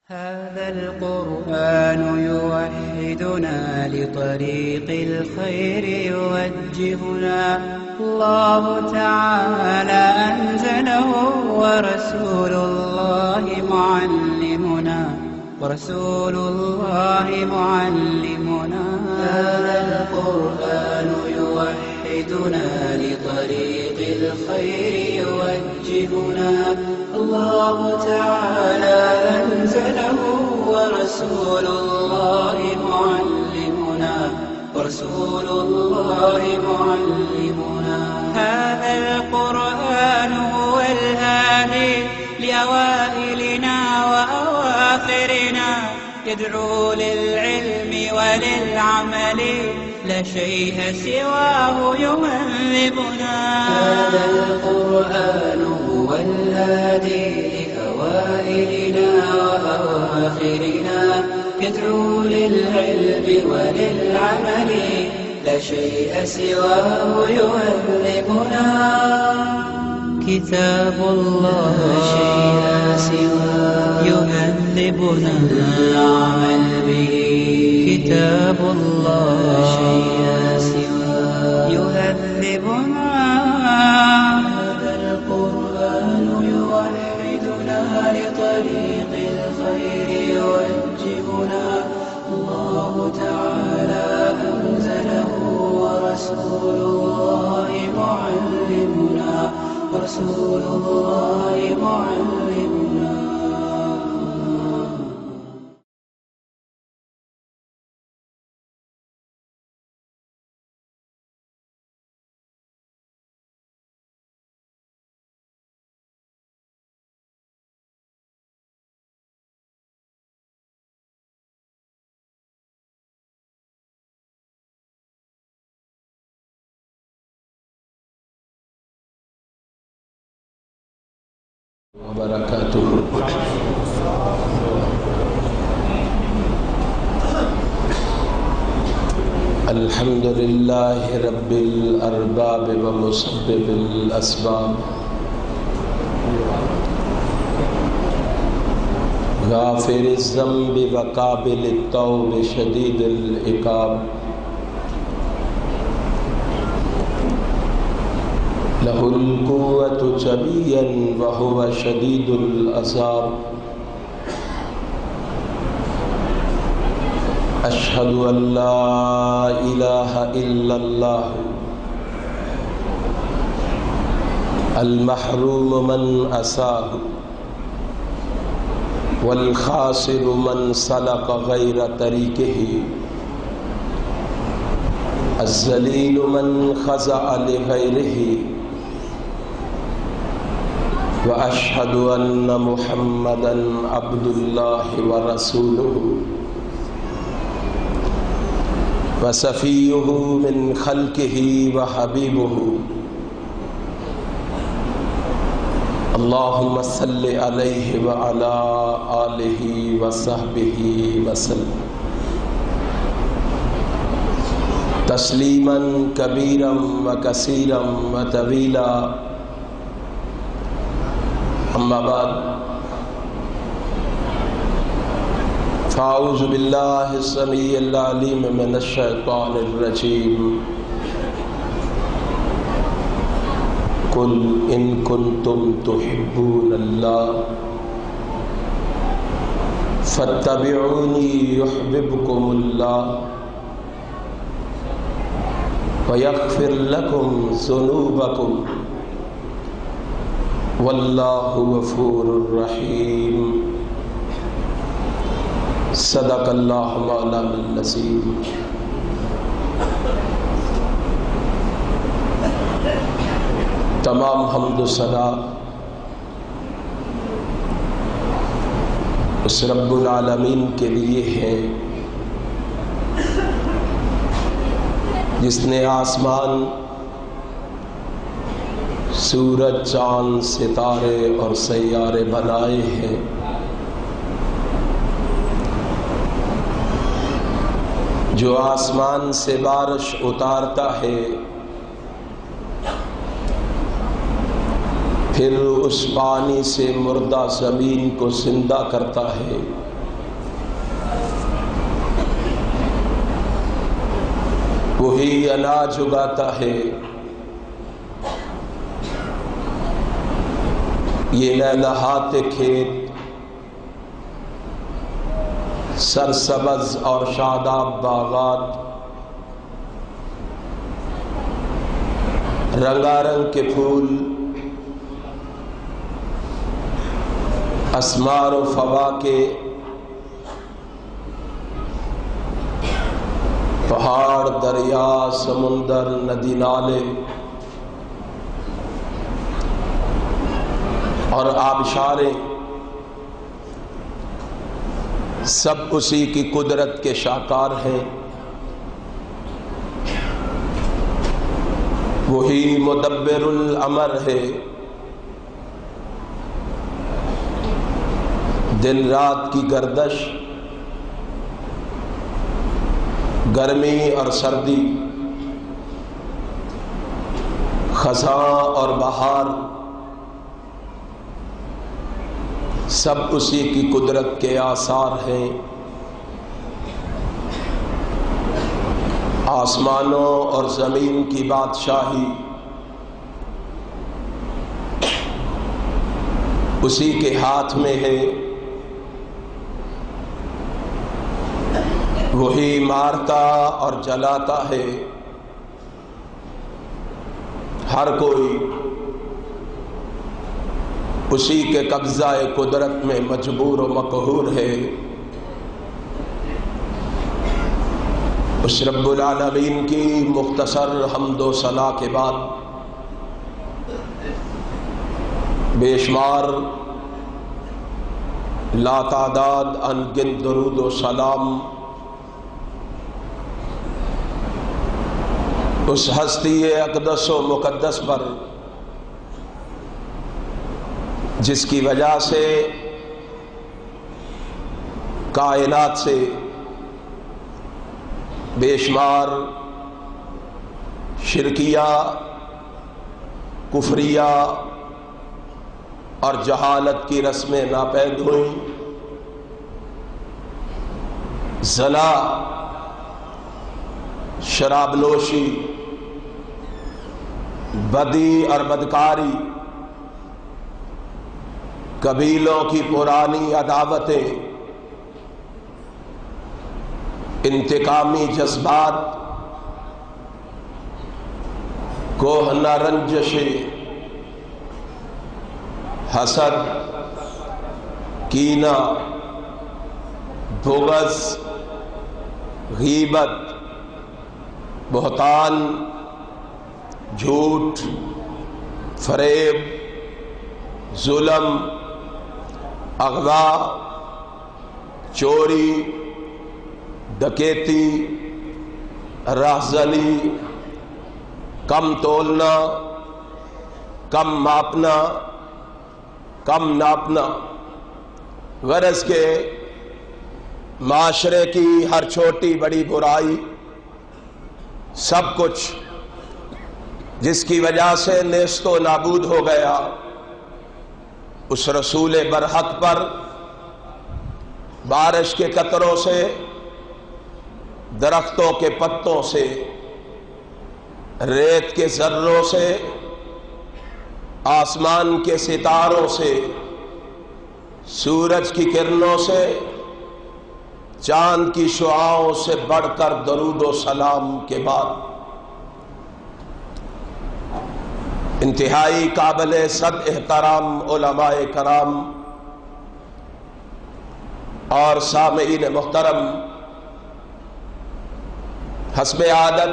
هذا القرآن يوحدنا لطريق الخير يوجهنا الله تعالى أنزله ورسول الله معلمنا هذا القرآن يوحدنا لطريق الخير يوجهنا الله تعالى أنزله ورسول الله معلمنا هذا القرآن هو الهادي لأوائلنا وأواخرنا يدعو للعلم وللعمل لا شيء سواه يهذبنا هذا القرآن هو الهادي لأوائلنا وأواخرنا يدعو للعلم وللعمل لا شيء سواه يهذبنا كتاب الله لا شيء سواه يهذبنا العمل به كتاب الله لا شيء سواه يهذبنا هذا القرآن يوحدنا لطريق الخير يوجهنا الله تعالى أنزله ورسول الله معلمنا وبركاته الحمد لله رب الأرباب ومسبب الأسباب غافر الذنب وقابل التوب شديد العقاب له القوة جبيا وهو شديد العذاب أشهد أن لا إله إلا الله المحروم من أساه والخاسر من سلك غير طريقه الذليل من خضع لغيره وأشهد أن محمدًا عبد الله ورسوله وصفيه من خلقه وحبيبه اللهم صل عليه وعلى آله وصحبه وسلم تسليما كبيرا وكثيرا وطويلا أما بعد فأعوذ بالله السميع العليم من الشيطان الرجيم قل إن كنتم تحبون الله فاتبعوني يحببكم الله ويغفر لكم ذنوبكم واللہ غفور رحیم صدق اللہ مولانا العظیم تمام حمد و ثنا اس رب العالمین کے لیے ہے جس نے آسمان سورج چاند ستارے اور سیارے بنائے ہیں جو آسمان سے بارش اتارتا ہے پھر اس پانی سے مردہ زمین کو زندہ کرتا ہے وہی اناج اگاتا ہے، یہ لہلہات کھیت سرسبز اور شاداب باغات، رنگارنگ کے پھول، اسمار و فواکے، پہاڑ، دریا، سمندر، ندی نالے اور آبشاریں، سب اسی کی قدرت کے شاہکار ہیں۔ وہی مدبر الامر ہے، دن رات کی گردش، گرمی اور سردی، خزاں اور بہار، سب اسی کی قدرت کے آثار ہیں۔ آسمانوں اور زمین کی بادشاہی اسی کے ہاتھ میں ہے، وہی مارتا اور جلاتا ہے، ہر کوئی اسی کے قبضہ قدرت میں مجبور و مقہور ہے۔ اس رب العالمین کی مختصر حمد و ثنا کے بعد بے شمار لاتعداد انگنت درود و سلام اس ہستی اقدس و مقدس پر جس کی وجہ سے کائنات سے بے شمار شرکیہ، کفریہ اور جہالت کی رسمیں ناپید ہوئیں، زنا، شراب نوشی، بدی اور بدکاری، قبیلوں کی پرانی عداوتیں، انتقامی جذبات، کوہنہ رنجشیں، حسد، کینہ، بغض، غیبت، بہتان، جھوٹ، فریب، ظلم، اغوا، چوری، ڈکیتی، راہزنی، کم تولنا، کم ماپنا، کم ناپنا، غرض کے معاشرے کی ہر چھوٹی بڑی برائی، سب کچھ جس کی وجہ سے نیست و نابود ہو گیا، اس رسول برحق پر بارش کے قطروں سے، درختوں کے پتوں سے، ریت کے ذروں سے، آسمان کے ستاروں سے، سورج کی کرنوں سے، چاند کی شعاعوں سے بڑھ کر درود و سلام کے بعد انتہائی قابل صد احترام علماء کرام اور سامعین محترم، حسب عادت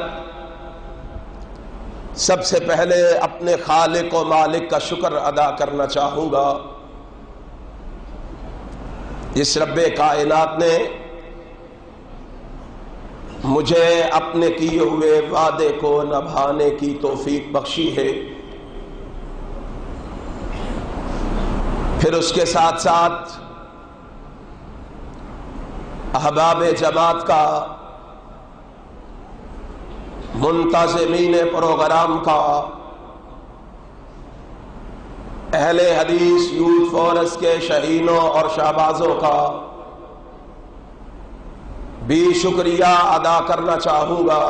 سب سے پہلے اپنے خالق و مالک کا شکر ادا کرنا چاہوں گا، جس رب کائنات نے مجھے اپنے کیے ہوئے وعدے کو نبھانے کی توفیق بخشی ہے۔ پھر اس کے ساتھ ساتھ احباب جماعت کا، منتظمین پروگرام کا، اہل حدیث یوتھ فورس کے شہینوں اور شہبازوں کا بھی شکریہ ادا کرنا چاہوں گا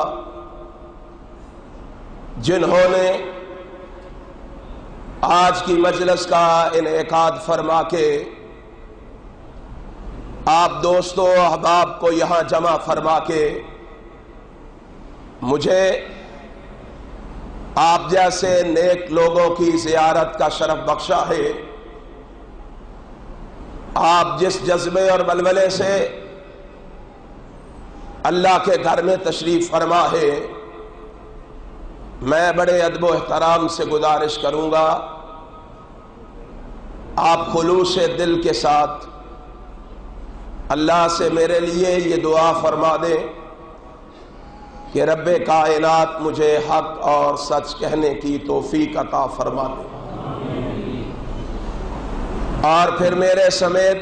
جنہوں نے آج کی مجلس کا انعقاد فرما کے آپ دوستوں احباب کو یہاں جمع فرما کے مجھے آپ جیسے نیک لوگوں کی زیارت کا شرف بخشا ہے۔ آپ جس جذبے اور بلبلے سے اللہ کے گھر میں تشریف فرما ہے، میں بڑے ادب و احترام سے گزارش کروں گا آپ خلوص دل کے ساتھ اللہ سے میرے لیے یہ دعا فرما دیں کہ رب کائنات مجھے حق اور سچ کہنے کی توفیق عطا فرما دے، اور پھر میرے سمیت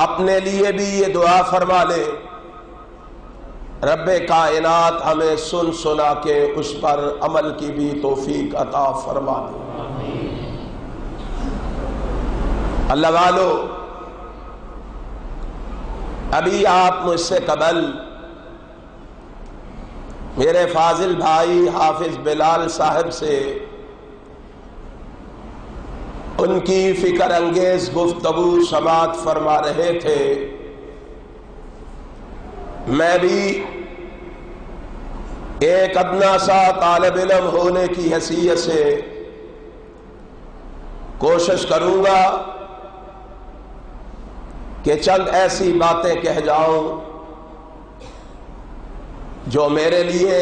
اپنے لیے بھی یہ دعا فرما لے، رب کائنات ہمیں سن سنا کے اس پر عمل کی بھی توفیق عطا فرما دے۔ اللہ والو، ابھی آپ مجھ سے قبل میرے فاضل بھائی حافظ بلال صاحب سے ان کی فکر انگیز گفتگو سماعت فرما رہے تھے۔ میں بھی ایک ادنا سا طالب علم ہونے کی حیثیت سے کوشش کروں گا کہ چند ایسی باتیں کہہ جاؤں جو میرے لیے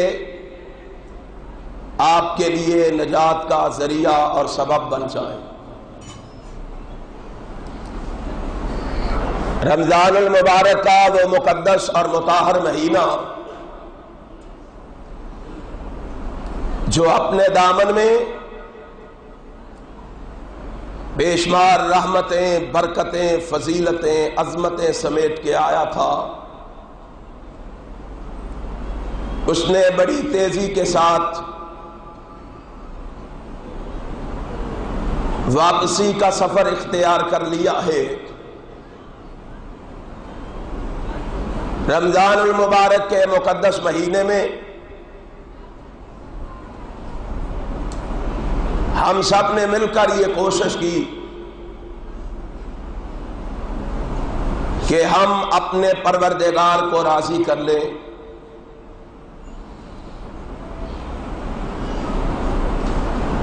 آپ کے لیے نجات کا ذریعہ اور سبب بن جائیں۔ رمضان المبارک کا وہ مقدس اور مطہر مہینہ جو اپنے دامن میں بے شمار رحمتیں، برکتیں، فضیلتیں، عظمتیں سمیٹ کے آیا تھا، اس نے بڑی تیزی کے ساتھ واپسی کا سفر اختیار کر لیا ہے۔ رمضان المبارک کے مقدس مہینے میں ہم سب نے مل کر یہ کوشش کی کہ ہم اپنے پروردگار کو راضی کر لیں،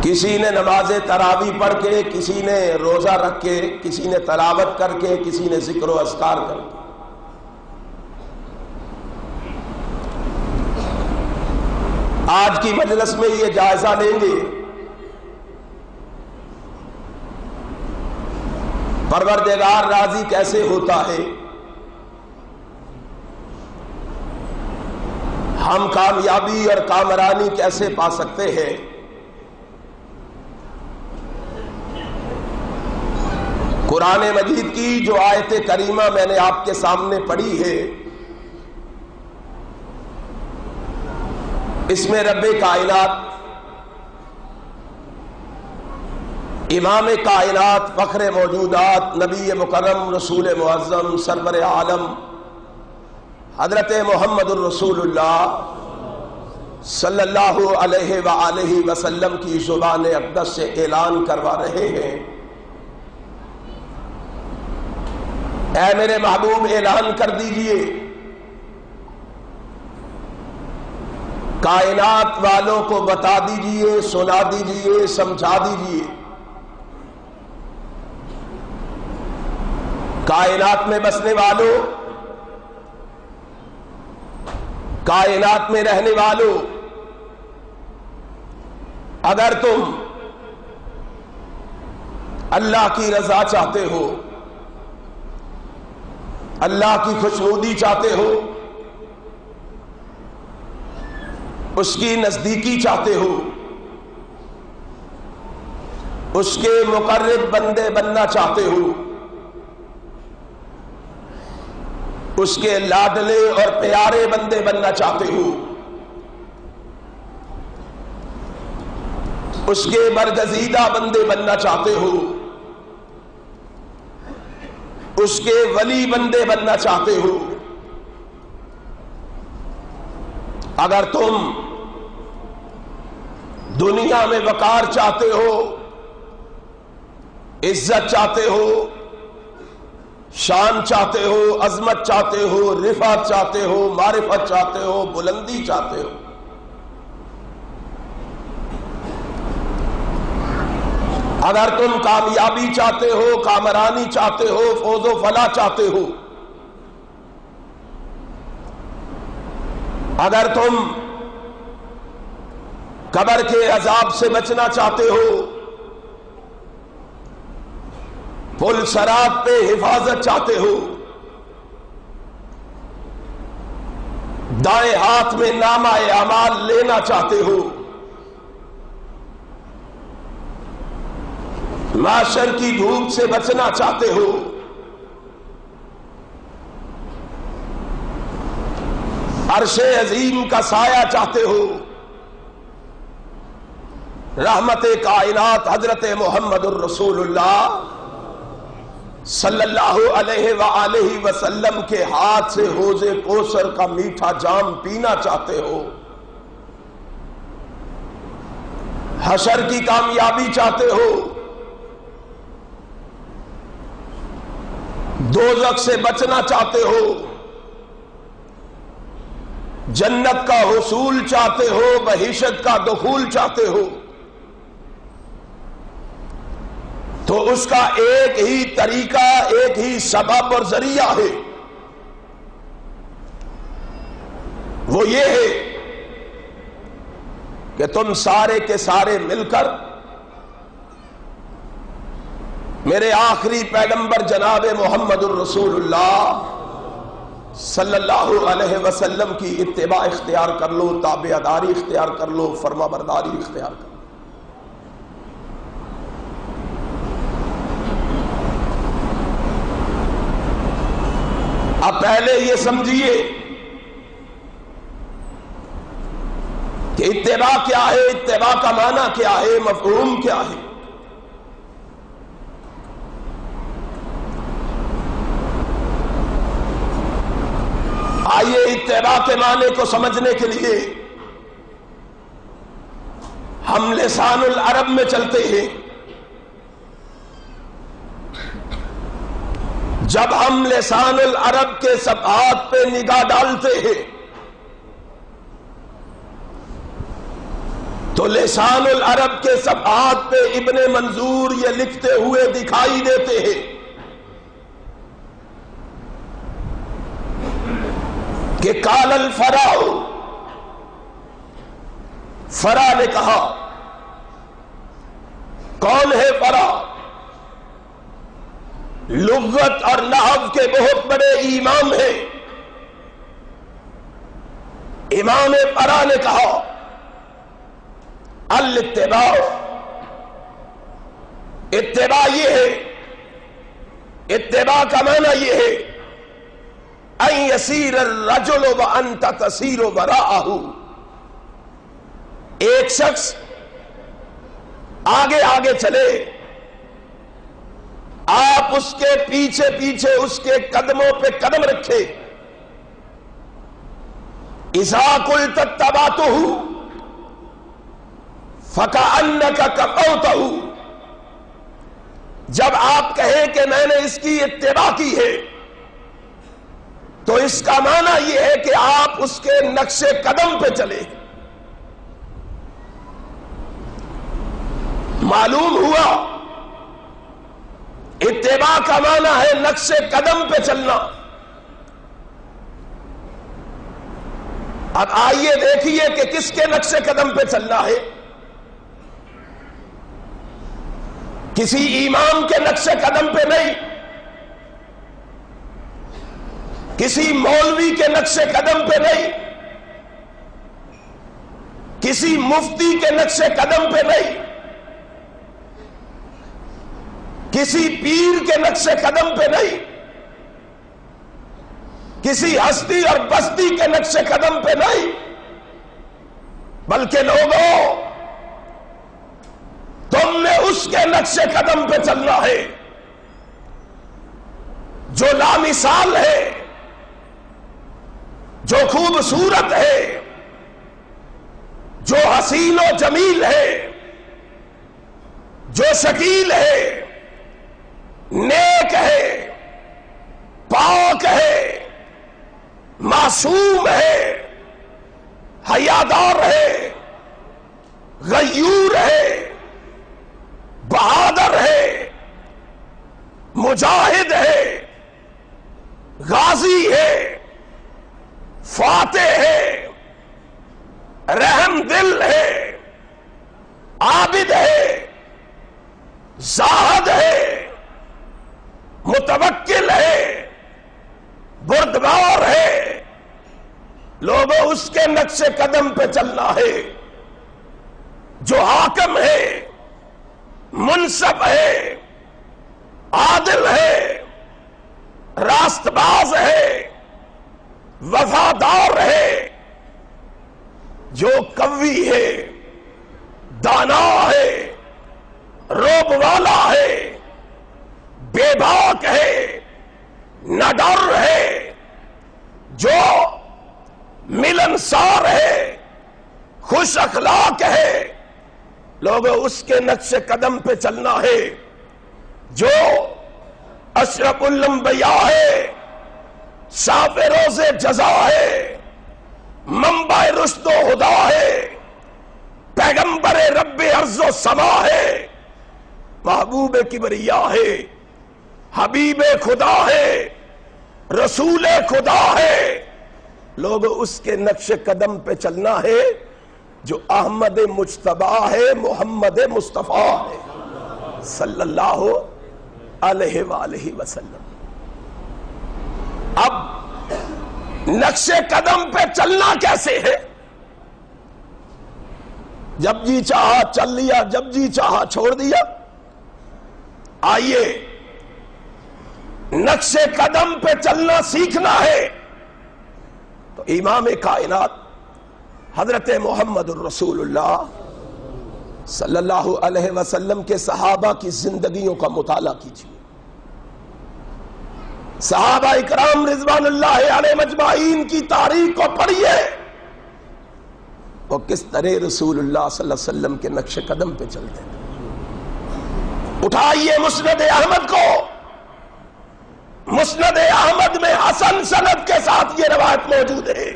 کسی نے نماز تراویح پڑھ کے، کسی نے روزہ رکھ کے، کسی نے تلاوت کر کے، کسی نے ذکر و اذکار کر کے۔ آج کی مجلس میں یہ جائزہ لیں گے پروردگار راضی کیسے ہوتا ہے، ہم کامیابی اور کامرانی کیسے پا سکتے ہیں۔ قرآن مجید کی جو آیت کریمہ میں نے آپ کے سامنے پڑھی ہے، اس میں رب کائنات، امام کائنات، فخر موجودات، نبی مکرم، رسول معظم، سرور عالم حضرت محمد الرسول اللہ صلی اللہ علیہ وآلہ وسلم کی زبان اقدس سے اعلان کروا رہے ہیں، اے میرے محبوب اعلان کر دیجئے، کائنات والوں کو بتا دیجئے، سنا دیجئے، سمجھا دیجئے، کائنات میں بسنے والوں، کائنات میں رہنے والوں، اگر تم اللہ کی رضا چاہتے ہو، اللہ کی خوشنودی چاہتے ہو، اس کی نزدیکی چاہتے ہو، اس کے مقرب بندے بننا چاہتے ہو، اس کے لاڈلے اور پیارے بندے بننا چاہتے ہو، اس کے برگزیدہ بندے بننا چاہتے ہو، اس کے ولی بندے بننا چاہتے ہو، اگر تم دنیا میں وقار چاہتے ہو، عزت چاہتے ہو، شان چاہتے ہو، عظمت چاہتے ہو، رفعت چاہتے ہو، معرفت چاہتے ہو، بلندی چاہتے ہو، اگر تم کامیابی چاہتے ہو، کامرانی چاہتے ہو، فوز و فلاح چاہتے ہو، اگر تم قبر کے عذاب سے بچنا چاہتے ہو، پل صراط پہ حفاظت چاہتے ہو، دائیں ہاتھ میں نامہ اعمال لینا چاہتے ہو، معاشر کی دھوپ سے بچنا چاہتے ہو، عرش عظیم کا سایہ چاہتے ہو، رحمت کائنات حضرت محمد الرسول اللہ صلی اللہ علیہ وآلہ وسلم کے ہاتھ سے حوض کوثر کا میٹھا جام پینا چاہتے ہو، حشر کی کامیابی چاہتے ہو، دوزخ سے بچنا چاہتے ہو، جنت کا حصول چاہتے ہو، بہشت کا دخول چاہتے ہو، تو اس کا ایک ہی طریقہ، ایک ہی سبب اور ذریعہ ہے، وہ یہ ہے کہ تم سارے کے سارے مل کر میرے آخری پیغمبر جناب محمد الرسول اللہ صلی اللہ علیہ وسلم کی اتباع اختیار کر لو، تابعداری اختیار کر لو، فرما برداری اختیار کر لو۔ اب پہلے یہ سمجھیے کہ اتباع کیا ہے، اتباع کا معنی کیا ہے، مفہوم کیا ہے۔ آئیے اتباع کے معنی کو سمجھنے کے لیے ہم لسان العرب میں چلتے ہیں۔ جب ہم لسان العرب کے صفحات پہ نگاہ ڈالتے ہیں تو لسان العرب کے صفحات پہ ابن منظور یہ لکھتے ہوئے دکھائی دیتے ہیں کہ قال الفراء، فرا نے کہا۔ کون ہے فرا؟ لغت اور نحو کے بہت بڑے امام ہیں۔ امام فرا نے کہا الاتباع، اتباع یہ ہے، اتباع کا معنی یہ ہے ان یسیر الرجل وانت تسیر وراءہ، ایک شخص آگے آگے چلے، آپ اس کے پیچھے پیچھے اس کے قدموں پہ قدم رکھے۔ اذا قلت اتبعتہ فکأنک کفوتہ، جب آپ کہیں کہ میں نے اس کی اتباع کی ہے تو اس کا معنی یہ ہے کہ آپ اس کے نقش قدم پہ چلے۔ معلوم ہوا اتباع کا معنی ہے نقش قدم پہ چلنا۔ اب آئیے دیکھیے کہ کس کے نقش قدم پہ چلنا ہے۔ کسی امام کے نقش قدم پہ نہیں، کسی مولوی کے نقش قدم پہ نہیں، کسی مفتی کے نقش قدم پہ نہیں، کسی پیر کے نقش قدم پہ نہیں، کسی ہستی اور بستی کے نقش قدم پہ نہیں، بلکہ لوگوں تم نے اس کے نقش قدم پہ چلنا ہے جو لامثال ہے، جو خوبصورت ہے، جو حسین و جمیل ہے، جو شکیل ہے، نیک ہے، پاک ہے، معصوم ہے، حیادار ہے، غیور ہے، بہادر ہے، مجاہد ہے، غازی ہے، فاتح ہے، رحم دل ہے، عابد ہے، زاہد ہے، متوکل ہے، بردبار ہے. لوگوں اس کے نقش قدم پہ چلنا ہے جو حاکم ہے، منصف ہے، عادل ہے، راست باز ہے، وفادار ہے، جو قوی ہے، دانا ہے، روب والا ہے، بے باک ہے، نہ ڈر ہے، جو ملنسار ہے، خوش اخلاق ہے. لوگوں اس کے نقش قدم پہ چلنا ہے جو اشرف الانبیاء ہے، شاف روز جزا ہے، منبع رشد و ہدا ہے، پیغمبر رب ارض و سما ہے، محبوب کبریا ہے، حبیب خدا ہے، رسول خدا ہے. لوگ اس کے نقش قدم پہ چلنا ہے جو احمد مجتبی ہے، محمد مصطفیٰ ہے صلی اللہ علیہ وآلہ وسلم. اب نقش قدم پہ چلنا کیسے ہے؟ جب جی چاہا چل لیا، جب جی چاہا چھوڑ دیا. آئیے نقش قدم پہ چلنا سیکھنا ہے تو امام کائنات حضرت محمد الرسول اللہ صلی اللہ علیہ وسلم کے صحابہ کی زندگیوں کا مطالعہ کیجیے. صحابہ اکرام رضوان اللہ علیہ مجمعین کی تاریخ کو پڑھیے، وہ کس طرح رسول اللہ صلی اللہ علیہ وسلم کے نقش قدم پہ چلتے تھے. اٹھائیے مسند احمد کو. مسند احمد میں حسن سند کے ساتھ یہ روایت موجود ہے.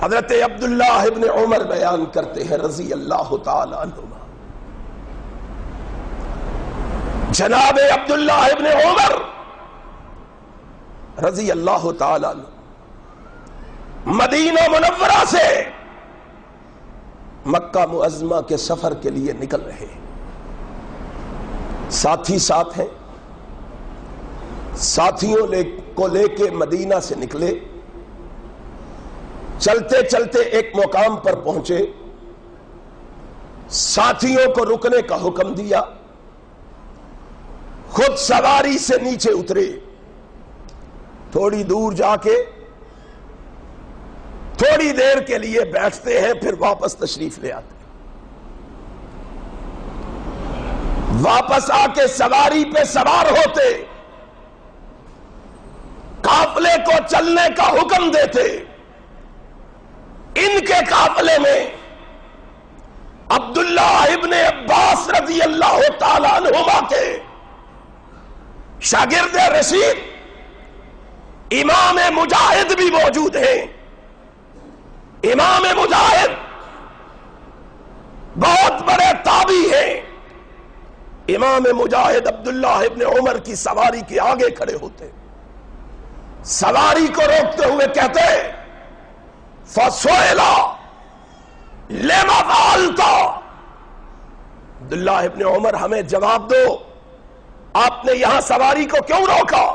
حضرت عبداللہ ابن عمر بیان کرتے ہیں رضی اللہ تعالی عنہما. جناب عبداللہ ابن عمر رضی اللہ تعالی عنہ مدینہ منورہ سے مکہ معظمہ کے سفر کے لیے نکل رہے. ساتھی ساتھ ہیں، ساتھیوں کو لے کے مدینہ سے نکلے. چلتے چلتے ایک مقام پر پہنچے، ساتھیوں کو رکنے کا حکم دیا، خود سواری سے نیچے اترے. تھوڑی دور جا کے تھوڑی دیر کے لیے بیٹھتے ہیں، پھر واپس تشریف لے آتے. واپس آ کے سواری پہ سوار ہوتے، قافلے کو چلنے کا حکم دیتے. ان کے قافلے میں عبداللہ ابن عباس رضی اللہ تعالی عنہما کے شاگرد رشید امام مجاہد بھی موجود ہیں. امام مجاہد بہت بڑے تابعی ہیں. امام مجاہد عبداللہ ابن عمر کی سواری کے آگے کھڑے ہوتے، سواری کو روکتے ہوئے کہتے فَسُئِلَ لِمَ فَعَلْتَ. عبداللہ ابن عمر ہمیں جواب دو، آپ نے یہاں سواری کو کیوں روکا؟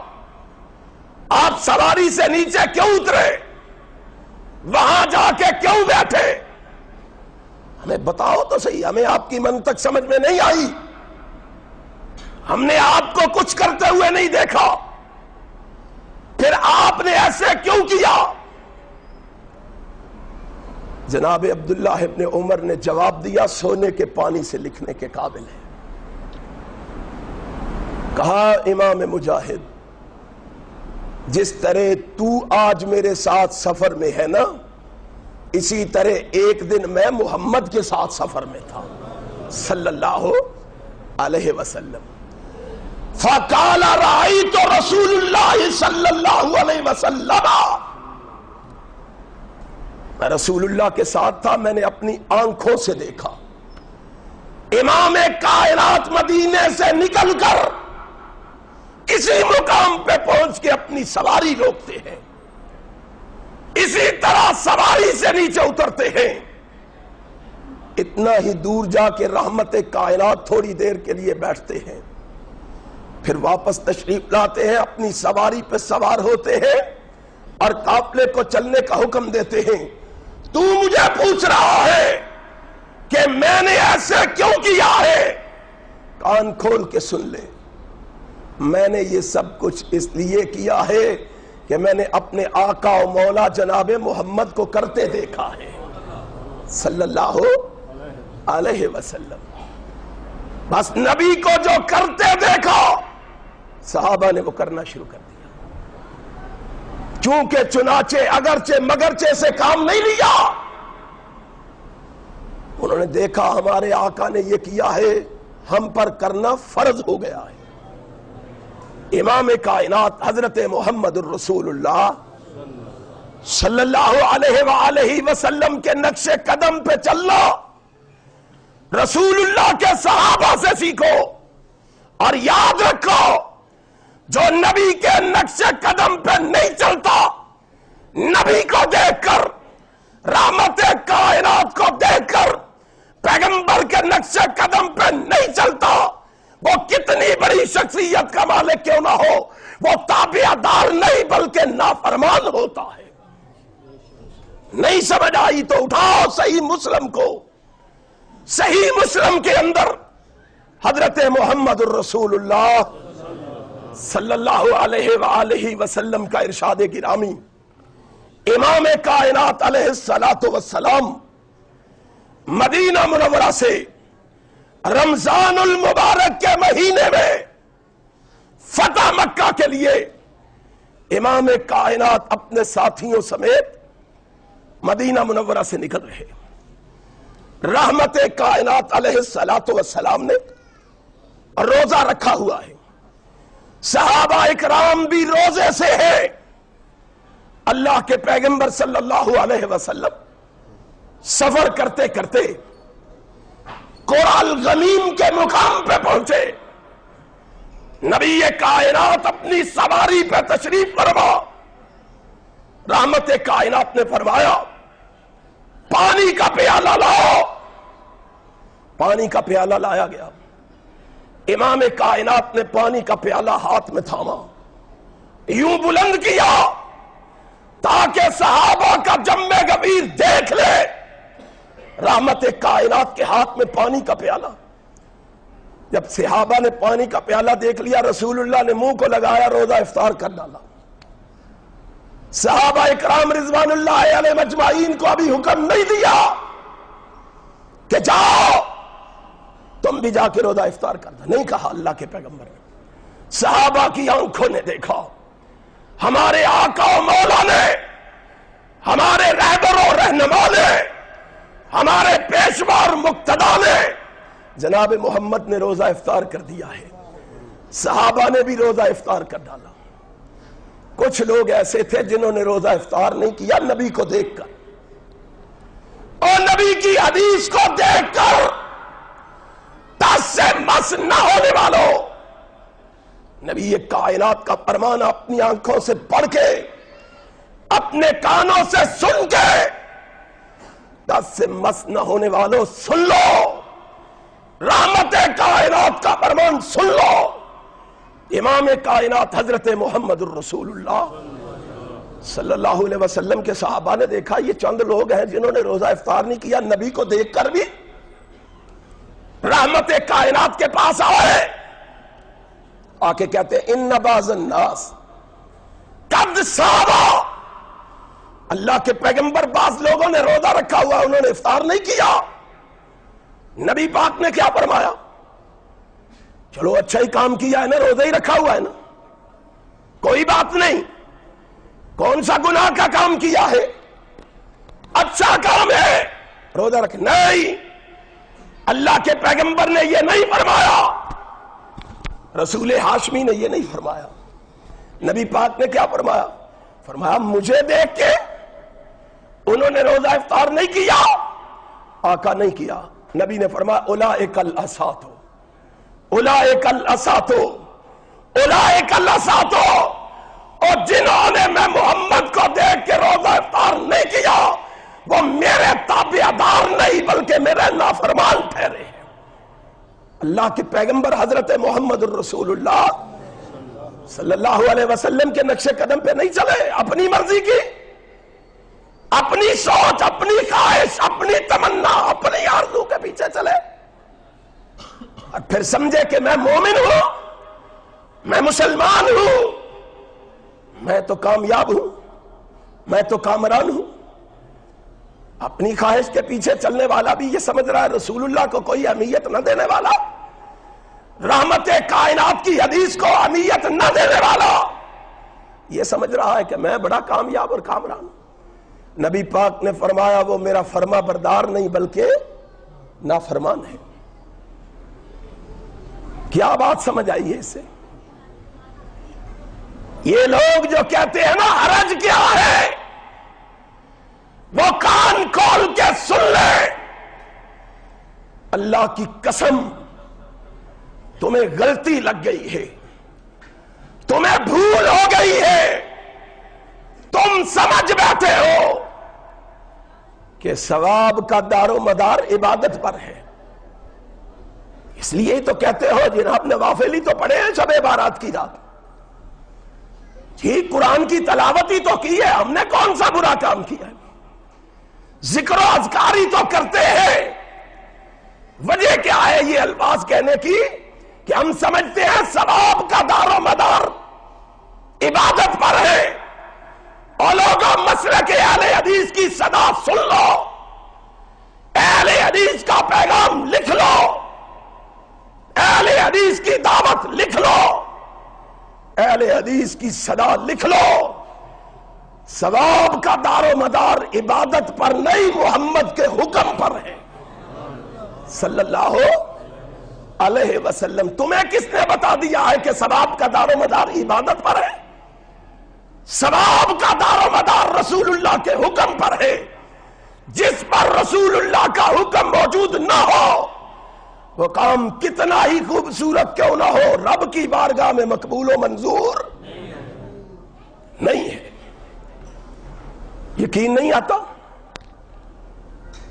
آپ سواری سے نیچے کیوں اترے؟ وہاں جا کے کیوں بیٹھے؟ ہمیں بتاؤ تو صحیح، ہمیں آپ کی منطق سمجھ میں نہیں آئی. ہم نے آپ کو کچھ کرتے ہوئے نہیں دیکھا، پھر آپ نے ایسے کیوں کیا؟ جناب عبداللہ ابن عمر نے جواب دیا، سونے کے پانی سے لکھنے کے قابل ہے. کہا امام مجاہد، جس طرح تو آج میرے ساتھ سفر میں ہے نا، اسی طرح ایک دن میں محمد کے ساتھ سفر میں تھا صلی اللہ علیہ وسلم. فقال رأيت رسول اللہ صلی اللہ علیہ وسلم، میں رسول اللہ کے ساتھ تھا، میں نے اپنی آنکھوں سے دیکھا امام کائنات مدینے سے نکل کر اسی مقام پہ پہنچ کے اپنی سواری روکتے ہیں، اسی طرح سواری سے نیچے اترتے ہیں، اتنا ہی دور جا کے رحمت کائنات تھوڑی دیر کے لیے بیٹھتے ہیں، پھر واپس تشریف لاتے ہیں، اپنی سواری پہ سوار ہوتے ہیں اور قافلے کو چلنے کا حکم دیتے ہیں. تو مجھے پوچھ رہا ہے کہ میں نے ایسے کیوں کیا ہے؟ کان کھول کے سن لے، میں نے یہ سب کچھ اس لیے کیا ہے کہ میں نے اپنے آقا و مولا جناب محمد کو کرتے دیکھا ہے صلی اللہ علیہ وسلم. بس نبی کو جو کرتے دیکھا صحابہ نے وہ کرنا شروع کر دیا. چونکہ چنانچہ اگرچہ مگرچہ سے کام نہیں لیا، انہوں نے دیکھا ہمارے آقا نے یہ کیا ہے، ہم پر کرنا فرض ہو گیا ہے. امام کائنات حضرت محمد الرسول اللہ صلی اللہ علیہ وآلہ وسلم کے نقش قدم پہ چلنا رسول اللہ کے صحابہ سے سیکھو، اور یاد رکھو جو نبی کے نقش قدم پہ نہیں چلتا، نبی کو دیکھ کر، رحمت کائنات کو دیکھ کر پیغمبر کے نقش قدم پہ نہیں چلتا، وہ کتنی بڑی شخصیت کا مالک کیوں نہ ہو، وہ تابع دار نہیں بلکہ نافرمان ہوتا ہے. نہیں سمجھ آئی تو اٹھاؤ صحیح مسلم کو. صحیح مسلم کے اندر حضرت محمد الرسول اللہ صلی اللہ علیہ وآلہ وسلم کا ارشاد گرامی، امام کائنات علیہ السلام مدینہ منورہ سے رمضان المبارک کے مہینے میں فتح مکہ کے لیے امام کائنات اپنے ساتھیوں سمیت مدینہ منورہ سے نکل رہے. رحمت کائنات علیہ السلام نے روزہ رکھا ہوا ہے، صحابہ اکرام بھی روزے سے ہیں. اللہ کے پیغمبر صلی اللہ علیہ وسلم سفر کرتے کرتے قرى الغمیم کے مقام پہ پہنچے. نبی کائنات اپنی سواری پہ تشریف فرما. رحمت کائنات نے فرمایا پانی کا پیالہ لاؤ. پانی کا پیالہ لایا گیا. امام کائنات نے پانی کا پیالہ ہاتھ میں تھاما، یوں بلند کیا تاکہ صحابہ کا جم گبیر دیکھ لے رحمت کائنات کے ہاتھ میں پانی کا پیالہ. جب صحابہ نے پانی کا پیالہ دیکھ لیا، رسول اللہ نے منہ کو لگایا، روزہ افطار کر ڈالا. صحابہ اکرام رضوان اللہ علیہ مجمعین کو ابھی حکم نہیں دیا کہ جاؤ تم بھی جا کے روزہ افطار کر دو، نہیں کہا اللہ کے پیغمبر نے. صحابہ کی آنکھوں نے دیکھا ہمارے آقا و مولا نے، ہمارے رہبر و رہنما نے، ہمارے پیشوا اور مقتدا نے، جناب محمد نے روزہ افطار کر دیا ہے. صحابہ نے بھی روزہ افطار کر ڈالا. کچھ لوگ ایسے تھے جنہوں نے روزہ افطار نہیں کیا نبی کو دیکھ کر، اور نبی کی حدیث کو دیکھ کر دس سے مس نہ ہونے والوں، نبی کائنات کا فرمان اپنی آنکھوں سے پڑھ کے، اپنے کانوں سے سن کے، دس سے مس نہ ہونے والوں سن لو، رحمت کائنات کا فرمان سن لو. امام کائنات حضرت محمد الرسول اللہ صلی اللہ علیہ وسلم کے صحابہ نے دیکھا یہ چند لوگ ہیں جنہوں نے روزہ افطار نہیں کیا. نبی کو دیکھ کر بھی رحمت کائنات کے پاس آئے، آ کے کہتے ہیں ان بعض الناس قد صابا. اللہ کے پیغمبر بعض لوگوں نے روزہ رکھا ہوا، انہوں نے افطار نہیں کیا. نبی پاک نے کیا فرمایا؟ چلو اچھا ہی کام کیا ہے نا، روزہ ہی رکھا ہوا ہے نا، کوئی بات نہیں. کون سا گناہ کا کام کیا ہے؟ اچھا کام ہے روزہ رکھ. نہیں، اللہ کے پیغمبر نے یہ نہیں فرمایا، رسول ہاشمی نے یہ نہیں فرمایا. نبی پاک نے کیا فرمایا؟ فرمایا مجھے دیکھ کے انہوں نے روزہ افطار نہیں کیا، آقا نہیں کیا. نبی نے فرمایا اولئک الاسات، اولئک الاسات، اولئک الاسات. اور جنہوں نے میں محمد کو دیکھ کے روزہ افطار نہیں کیا وہ میرے تابعدار نہیں بلکہ میرے نافرمان ٹھہرے ہیں. اللہ کے پیغمبر حضرت محمد الرسول اللہ صلی اللہ علیہ وسلم کے نقش قدم پہ نہیں چلے، اپنی مرضی کی، اپنی سوچ، اپنی خواہش، اپنی تمنا، اپنی آرزو کے پیچھے چلے اور پھر سمجھے کہ میں مومن ہوں، میں مسلمان ہوں، میں تو کامیاب ہوں، میں تو کامران ہوں. اپنی خواہش کے پیچھے چلنے والا بھی یہ سمجھ رہا ہے رسول اللہ کو کوئی اہمیت نہ دینے والا، رحمت کائنات کی حدیث کو اہمیت نہ دینے والا یہ سمجھ رہا ہے کہ میں بڑا کامیاب اور کامران ہوں. نبی پاک نے فرمایا وہ میرا فرما بردار نہیں بلکہ نافرمان ہے. کیا بات سمجھ آئی ہے اس سے؟ یہ لوگ جو کہتے ہیں نا حرج کیا ہے، وہ کان کھول کے سن لے. اللہ کی قسم تمہیں غلطی لگ گئی ہے، تمہیں بھول ہو گئی ہے. تم سمجھ بیٹھے ہو کہ ثواب کا دار و مدار عبادت پر ہے. اس لیے ہی تو کہتے ہو جناب نوافل ہی تو پڑھے ہیں شب بارات کی رات، ٹھیک قرآن کی تلاوت ہی تو کی ہے، ہم نے کون سا برا کام کیا ہے؟ ذکر و اذکار ہی تو کرتے ہیں. وجہ کیا ہے یہ الفاظ کہنے کی کہ ہم سمجھتے ہیں ثواب کا دار و مدار عبادت پر ہے. اور لوگوں مسلک اہل حدیث کی صدا سن لو، اہل حدیث کا پیغام لکھ لو، اہل حدیث کی دعوت لکھ لو، اہل حدیث کی صدا لکھ لو. ثواب کا دار و مدار عبادت پر نہیں محمد کے حکم پر ہے صلی اللہ علیہ وسلم. تمہیں کس نے بتا دیا ہے کہ ثواب کا دار و مدار عبادت پر ہے؟ ثواب کا دار و مدار رسول اللہ کے حکم پر ہے. جس پر رسول اللہ کا حکم موجود نہ ہو وہ کام کتنا ہی خوبصورت کیوں نہ ہو رب کی بارگاہ میں مقبول و منظور نہیں ہے. یقین نہیں آتا؟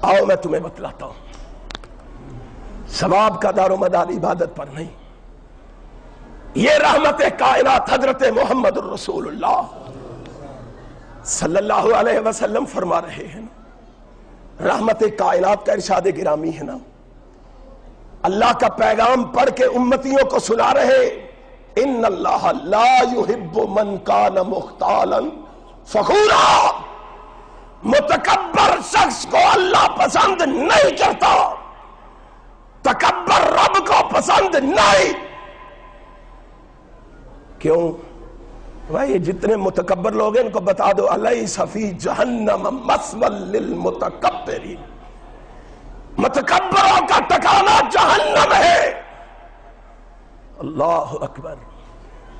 آؤ میں تمہیں بتلاتا ہوں. ثواب کا دار و مدار عبادت پر نہیں، یہ رحمت کائنات حضرت محمد الرسول اللہ صلی اللہ علیہ وسلم فرما رہے ہیں. رحمت کائنات کا ارشاد گرامی ہے نا، اللہ کا پیغام پڑھ کے امتیوں کو سنا رہے ان اللہ لا يحب من کان مختالا فخورا. متکبر شخص کو اللہ پسند نہیں کرتا، تکبر رب کو پسند نہیں. کیوں بھائی؟ جتنے متکبر لوگ ہیں ان کو بتا دو الیس فی جہنم مثوی للمتکبرین، متکبروں کا ٹھکانہ جہنم ہے. اللہ اکبر.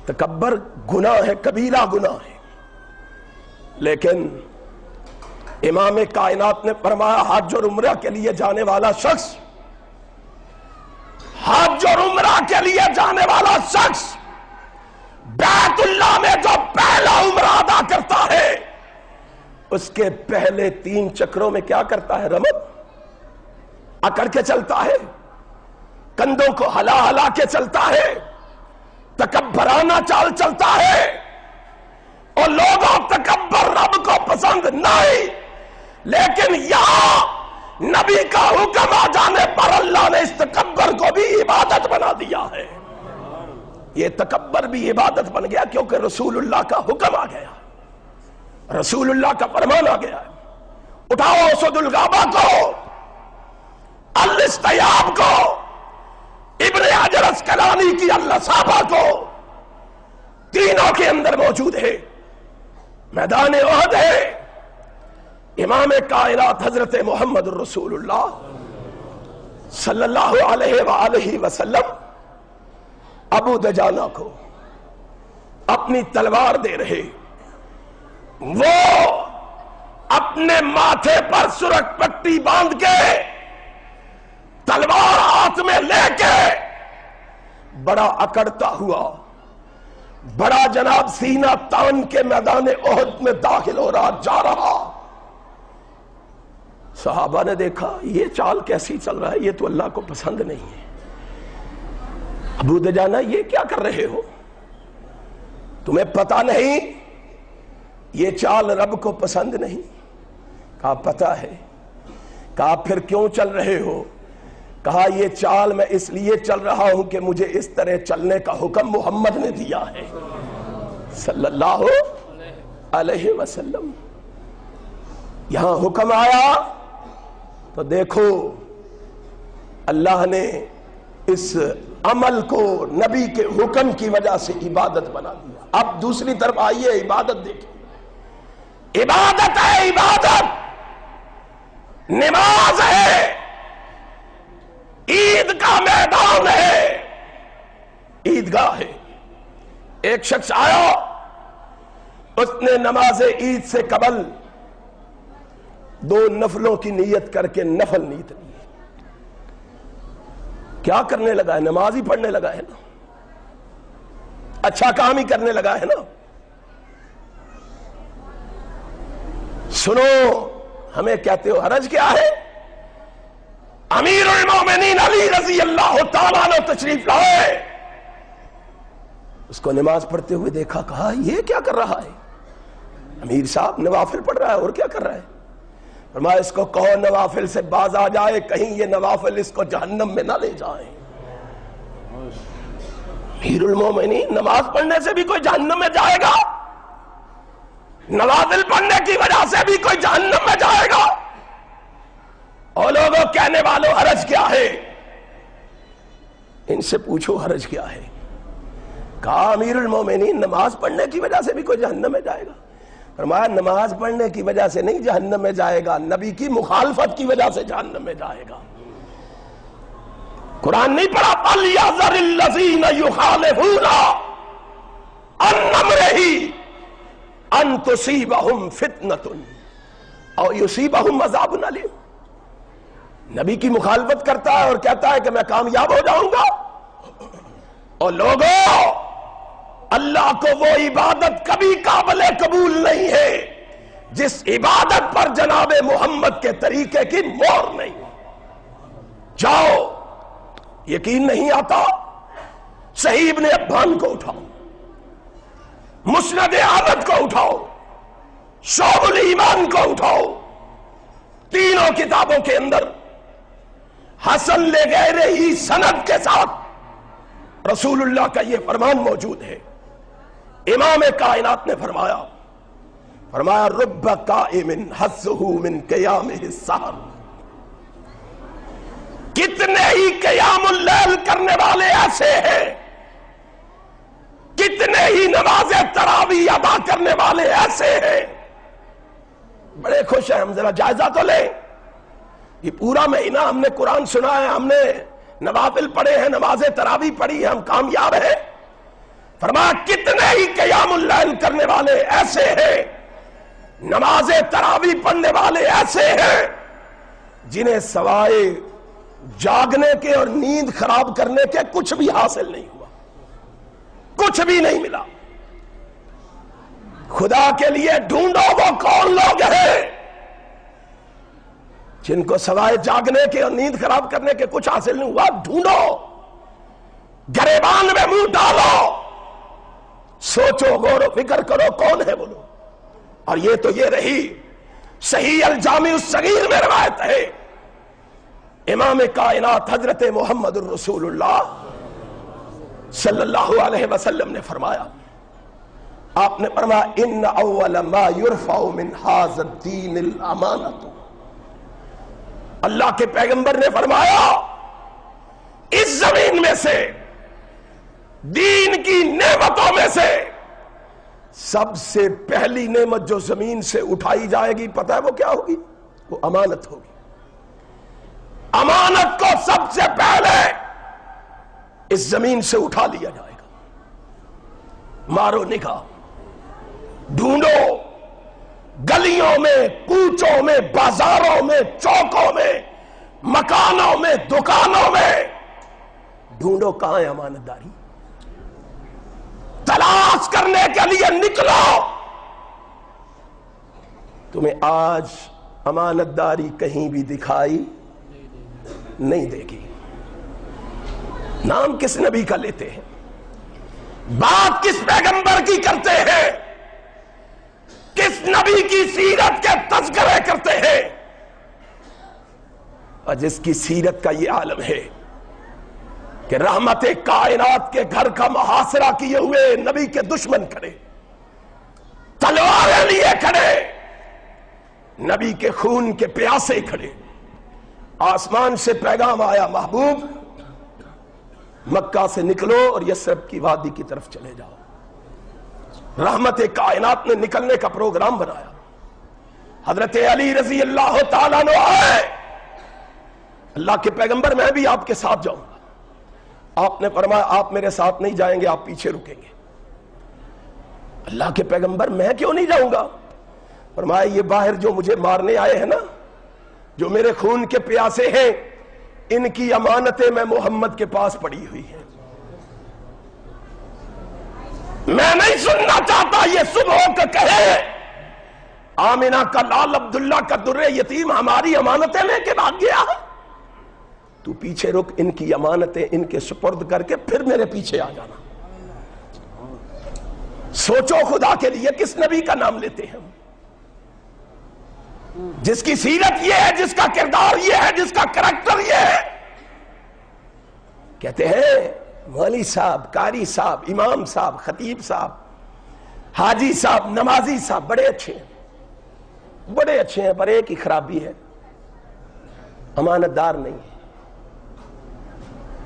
تکبر گناہ ہے، کبیرہ گناہ ہے. لیکن امام کائنات نے فرمایا حج اور عمرہ کے لیے جانے والا شخص، حج اور عمرہ کے لیے جانے والا شخص بیت اللہ میں جو پہلا عمرہ ادا کرتا ہے اس کے پہلے 3 چکروں میں کیا کرتا ہے؟ رمد اکڑ کے چلتا ہے، کندھوں کو ہلا ہلا کے چلتا ہے، تکبرانہ چال چلتا ہے. اور لوگوں تکبر رب کو پسند نہیں، لیکن یہاں نبی کا حکم آ جانے پر اللہ نے اس تکبر کو بھی عبادت بنا دیا ہے. یہ تکبر بھی عبادت بن گیا کیونکہ رسول اللہ کا حکم آ گیا، رسول اللہ کا فرمان آ گیا. اٹھاؤ اسد الغابہ کو، الاستیاب کو، ابن حجر اسقلانی کی الاصابہ کو، تینوں کے اندر موجود ہے. میدان احد ہے، امام کائنات حضرت محمد الرسول اللہ صلی اللہ علیہ وآلہ وسلم ابو دجانہ کو اپنی تلوار دے رہے، وہ اپنے ماتھے پر سرخ پٹی باندھ کے تلوار ہاتھ میں لے کے بڑا اکڑتا ہوا، بڑا جناب سینہ تان کے میدان احد میں داخل ہو رہا، جا رہا۔ صحابہ نے دیکھا یہ چال کیسی چل رہا ہے، یہ تو اللہ کو پسند نہیں ہے۔ ابو دجانہ یہ کیا کر رہے ہو؟ تمہیں پتہ نہیں یہ چال رب کو پسند نہیں؟ کہا پتہ ہے۔ کہا پھر کیوں چل رہے ہو؟ کہا یہ چال میں اس لیے چل رہا ہوں کہ مجھے اس طرح چلنے کا حکم محمد نے دیا ہے صلی اللہ علیہ وسلم۔ یہاں حکم آیا تو دیکھو اللہ نے اس عمل کو نبی کے حکم کی وجہ سے عبادت بنا دیا۔ اب دوسری طرف آئیے، عبادت دیکھیں، عبادت ہے، عبادت نماز ہے، عید کا میدان ہے، عیدگاہ ہے۔ ایک شخص آیا، اس نے نماز عید سے قبل 2 نفلوں کی نیت کر کے نفل نیت لی۔ کیا کرنے لگا ہے؟ نماز ہی پڑھنے لگا ہے نا، اچھا کام ہی کرنے لگا ہے نا۔ سنو، ہمیں کہتے ہو حرج کیا ہے؟ امیر المومنین علی رضی اللہ تعالیٰ عنہ تشریف لائے، اس کو نماز پڑھتے ہوئے دیکھا، کہا یہ کیا کر رہا ہے؟ امیر صاحب نوافل پڑھ رہا ہے، اور کیا کر رہا ہے؟ فرمایا اس کو کہو نوافل سے باز آ جائے، کہیں یہ نوافل اس کو جہنم میں نہ لے جائیں۔ امیر المومنین نماز پڑھنے سے بھی کوئی جہنم میں جائے گا؟ نوافل پڑھنے کی وجہ سے بھی کوئی جہنم میں جائے گا؟ اور لوگوں کہنے والوں حرج کیا ہے؟ ان سے پوچھو حرج کیا ہے؟ کہا امیر المومنین نماز پڑھنے کی وجہ سے بھی کوئی جہنم میں جائے گا؟ فرمایا نماز پڑھنے کی وجہ سے نہیں جہنم میں جائے گا، نبی کی مخالفت کی وجہ سے جہنم میں جائے گا۔ قرآن نہیں پڑھا فَلْيَحْذَرِ الَّذِينَ يُخَالِفُونَ عَنْ أَمْرِهِ أَن تُصِيبَهُمْ فِتْنَةٌ أَوْ يُصِيبَهُمْ عَذَابٌ أَلِيمٌ۔ نبی کی مخالفت کرتا ہے اور کہتا ہے کہ میں کامیاب ہو جاؤں گا، اور لوگوں اللہ کو وہ عبادت کبھی قابل قبول نہیں ہے جس عبادت پر جناب محمد کے طریقے کی مہر نہیں۔ جاؤ، یقین نہیں آتا صحیح ابن حبان کو اٹھاؤ، مسند احمد کو اٹھاؤ، شعب الایمان کو اٹھاؤ، تینوں کتابوں کے اندر حسن لغیر ہی سند کے ساتھ رسول اللہ کا یہ فرمان موجود ہے۔ امام کائنات نے فرمایا رب قائم حظہ من قیامہ السحر، کتنے ہی قیام اللیل کرنے والے ایسے ہیں، کتنے ہی نماز تراویح ادا کرنے والے ایسے ہیں، بڑے خوش ہیں۔ ہم ذرا جائزہ تو لیں، یہ پورا مہینہ ہم نے قرآن سنا ہے، ہم نے نوافل پڑھے ہیں، نماز تراویح پڑھی ہے، ہم کامیاب ہیں۔ فرمایا کتنے ہی قیام اللیل کرنے والے ایسے ہیں، نماز تراویح پڑھنے والے ایسے ہیں جنہیں سوائے جاگنے کے اور نیند خراب کرنے کے کچھ بھی حاصل نہیں ہوا، کچھ بھی نہیں ملا۔ خدا کے لیے ڈھونڈو وہ کون لوگ ہیں جن کو سوائے جاگنے کے اور نیند خراب کرنے کے کچھ حاصل نہیں ہوا۔ ڈھونڈو، گریبان میں منہ ڈالو، سوچو، غور و فکر کرو کون ہے وہ لوگ۔ اور یہ تو یہ رہی صحیح الجامع الصغیر میں روایت ہے، امام کائنات حضرت محمد الرسول اللہ صلی اللہ علیہ وسلم نے فرمایا، آپ نے فرمایا ان اول ما یرفع من ھذا الدین الامانۃ۔ اللہ کے پیغمبر نے فرمایا اس زمین میں سے، دین کی نعمتوں میں سے سب سے پہلی نعمت جو زمین سے اٹھائی جائے گی پتہ ہے وہ کیا ہوگی؟ وہ امانت ہوگی. امانت کو سب سے پہلے اس زمین سے اٹھا لیا جائے گا. مارو نگاہ، ڈھونڈو، گلیوں میں، کوچوں میں، بازاروں میں، چوکوں میں، مکانوں میں، دکانوں میں ڈھونڈو کہاں ہے امانت داری. تلاش کرنے کے لیے نکلو. تمہیں آج امانت داری کہیں بھی دکھائی نہیں دے گی. نام کس نبی کا لیتے ہیں؟ بات کس پیغمبر کی کرتے ہیں؟ کس نبی کی سیرت کے تذکرے کرتے ہیں؟ اور جس کی سیرت کا یہ عالم ہے کہ رحمت کائنات کے گھر کا محاصرہ کیے ہوئے نبی کے دشمن کھڑے، تلواریں لیے کھڑے، نبی کے خون کے پیاسے کھڑے. آسمان سے پیغام آیا، محبوب مکہ سے نکلو اور یثرب کی وادی کی طرف چلے جاؤ. رحمت کائنات نے نکلنے کا پروگرام بنایا. حضرت علی رضی اللہ تعالیٰ عنہ آئے، اللہ کے پیغمبر میں بھی آپ کے ساتھ جاؤں گا. آپ نے فرمایا آپ میرے ساتھ نہیں جائیں گے، آپ پیچھے رکیں گے. اللہ کے پیغمبر میں کیوں نہیں جاؤں گا؟ فرمایا یہ باہر جو مجھے مارنے آئے ہیں نا، جو میرے خون کے پیاسے ہیں، ان کی امانتیں میں محمد کے پاس پڑی ہوئی ہیں. میں نہیں سننا چاہتا یہ صبح کا کہے آمینہ کا لال عبداللہ کا در یتیم ہماری امانتیں لے کے بھاگ گیا. تو پیچھے رک، ان کی امانتیں ان کے سپرد کر کے پھر میرے پیچھے آ جانا. سوچو خدا کے لیے کس نبی کا نام لیتے ہیں ہم، جس کی سیرت یہ ہے، جس کا کردار یہ ہے، جس کا کریکٹر یہ ہے. کہتے ہیں مولوی صاحب، قاری صاحب، امام صاحب، خطیب صاحب، حاجی صاحب، نمازی صاحب بڑے اچھے ہیں، بڑے اچھے ہیں، پر ایک ہی خرابی ہے، امانت دار نہیں ہے.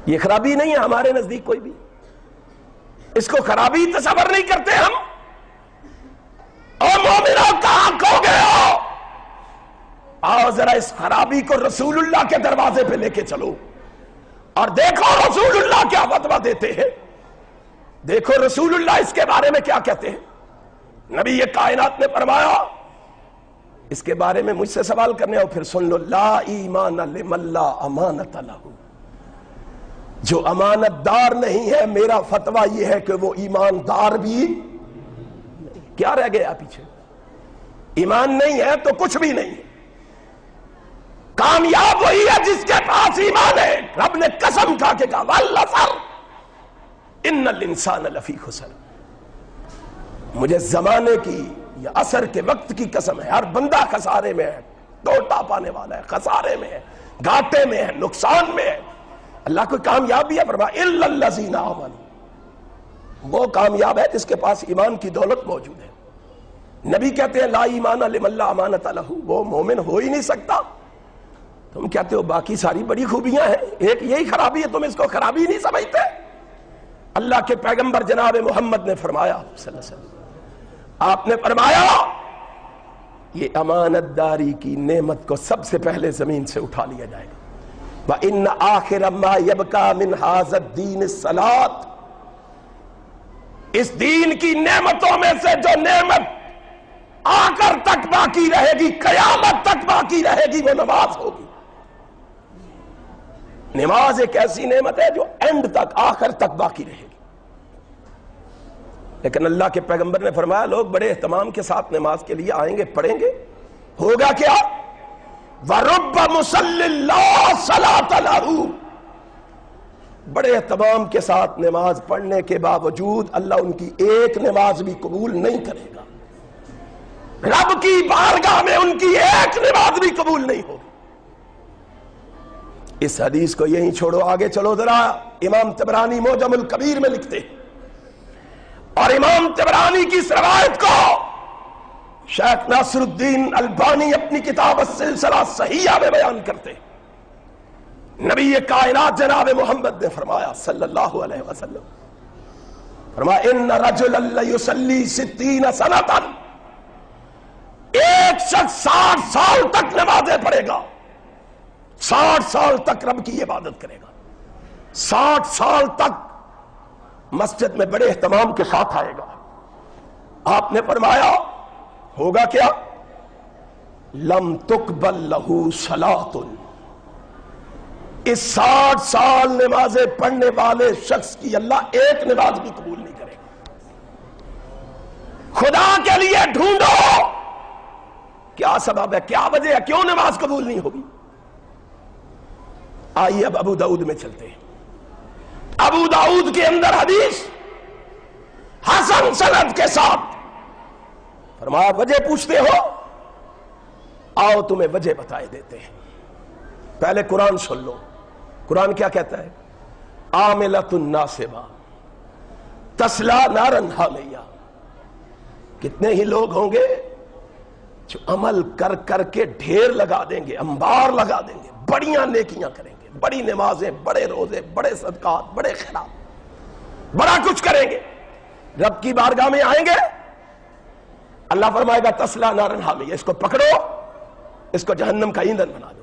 یہ خرابی نہیں ہے ہمارے نزدیک کوئی بھی، اس کو خرابی تصور نہیں کرتے ہم. اور مومنوں کہاں کھو گئے ہو؟ آؤ ذرا اس خرابی کو رسول اللہ کے دروازے پہ لے کے چلو اور دیکھو رسول اللہ کیا فتویٰ دیتے ہیں. دیکھو رسول اللہ اس کے بارے میں کیا کہتے ہیں. نبی یہ کائنات نے فرمایا، اس کے بارے میں مجھ سے سوال کرنے اور پھر سن لو، لا ایمان لمن لا امانت لہ. جو امانت دار نہیں ہے، میرا فتویٰ یہ ہے کہ وہ ایماندار بھی نہیں. کیا رہ گیا پیچھے؟ ایمان نہیں ہے تو کچھ بھی نہیں ہے. کامیاب وہی ہے جس کے پاس ایمان ہے. رب نے قسم کھا کے کہا والعصر ان الانسان لفی خسر. مجھے زمانے کی یا عصر کے وقت کی قسم ہے، ہر بندہ خسارے میں ہے، ٹوٹا پانے والا ہے، خسارے میں ہے، گھاٹے میں ہے، نقصان میں ہے. اللہ کو کامیاب بھی ہے، فرمایا الا الذین آمنوا. وہ کامیاب ہے جس کے پاس ایمان کی دولت موجود ہے. نبی کہتے ہیں لا ایمان لمن لا امانت لہ. وہ مومن ہو ہی نہیں سکتا. تم کہتے ہو باقی ساری بڑی خوبیاں ہیں، ایک یہی خرابی ہے، تم اس کو خرابی نہیں سمجھتے. اللہ کے پیغمبر جناب محمد نے فرمایا صلی اللہ علیہ وسلم، آپ نے فرمایا یہ امانت داری کی نعمت کو سب سے پہلے زمین سے اٹھا لیا جائے گا. وَإِنَّ آخِرَ مَا يَبْقَى مِنْ هَذَا الدِّينِ الصَّلَاةُ. اس دین کی نعمتوں میں سے جو نعمت آخر تک باقی رہے گی، قیامت تک باقی رہے گی، وہ نماز ہوگی. نماز ایک ایسی نعمت ہے جو اینڈ تک، آخر تک باقی رہے گی. لیکن اللہ کے پیغمبر نے فرمایا لوگ بڑے اہتمام کے ساتھ نماز کے لیے آئیں گے، پڑھیں گے، ہوگا کیا؟ وَرُبَّ مُصَلِّ لَا صَلَاةَ لَهُ. بڑے اہتمام کے ساتھ نماز پڑھنے کے باوجود اللہ ان کی ایک نماز بھی قبول نہیں کرے گا. رب کی بارگاہ میں ان کی ایک نماز بھی قبول نہیں ہوگی. اس حدیث کو یہیں چھوڑو، آگے چلو ذرا. امام طبرانی معجم الکبیر میں لکھتے ہیں، اور امام طبرانی کی اس روایت کو شیخ ناصر الدین البانی اپنی کتاب السلسلہ صحیحہ میں بیان کرتے. نبی کائنات جناب محمد نے فرمایا صلی اللہ علیہ وسلم، فرمایا ان رجلا لیصلی 60 سنۃ، ایک شخص 60 سال تک نمازیں پڑھے گا، 60 سال تک رب کی عبادت کرے گا، 60 سال تک مسجد میں بڑے اہتمام کے ساتھ آئے گا. آپ نے فرمایا ہوگا کیا؟ لم تقبل لہ صلاۃ، اس 60 سال نمازیں پڑھنے والے شخص کی اللہ ایک نماز بھی قبول نہیں کرے گا. خدا کے لیے ڈھونڈو کیا سبب ہے، کیا وجہ ہے، کیوں نماز قبول نہیں ہوگی. آئیے اب ابو داؤد میں چلتے ہیں. ابو داؤد کے اندر حدیث حسن سند کے ساتھ. فرمایا وجہ پوچھتے ہو، آؤ تمہیں وجہ بتائے دیتے ہیں. پہلے قرآن سن لو. قرآن کیا کہتا ہے؟ عاملۃ ناصبہ تصلی نارا حامیہ. کتنے ہی لوگ ہوں گے جو عمل کر کر کے ڈھیر لگا دیں گے، انبار لگا دیں گے، بڑیاں نیکیاں کریں گے، بڑی نمازیں، بڑے روزے، بڑے صدقات، بڑے خیرات، بڑا کچھ کریں گے. رب کی بارگاہ میں آئیں گے، اللہ فرمائے گا تصلی نارا حامیہ، اس کو پکڑو، اس کو جہنم کا ایندھن بنا دو.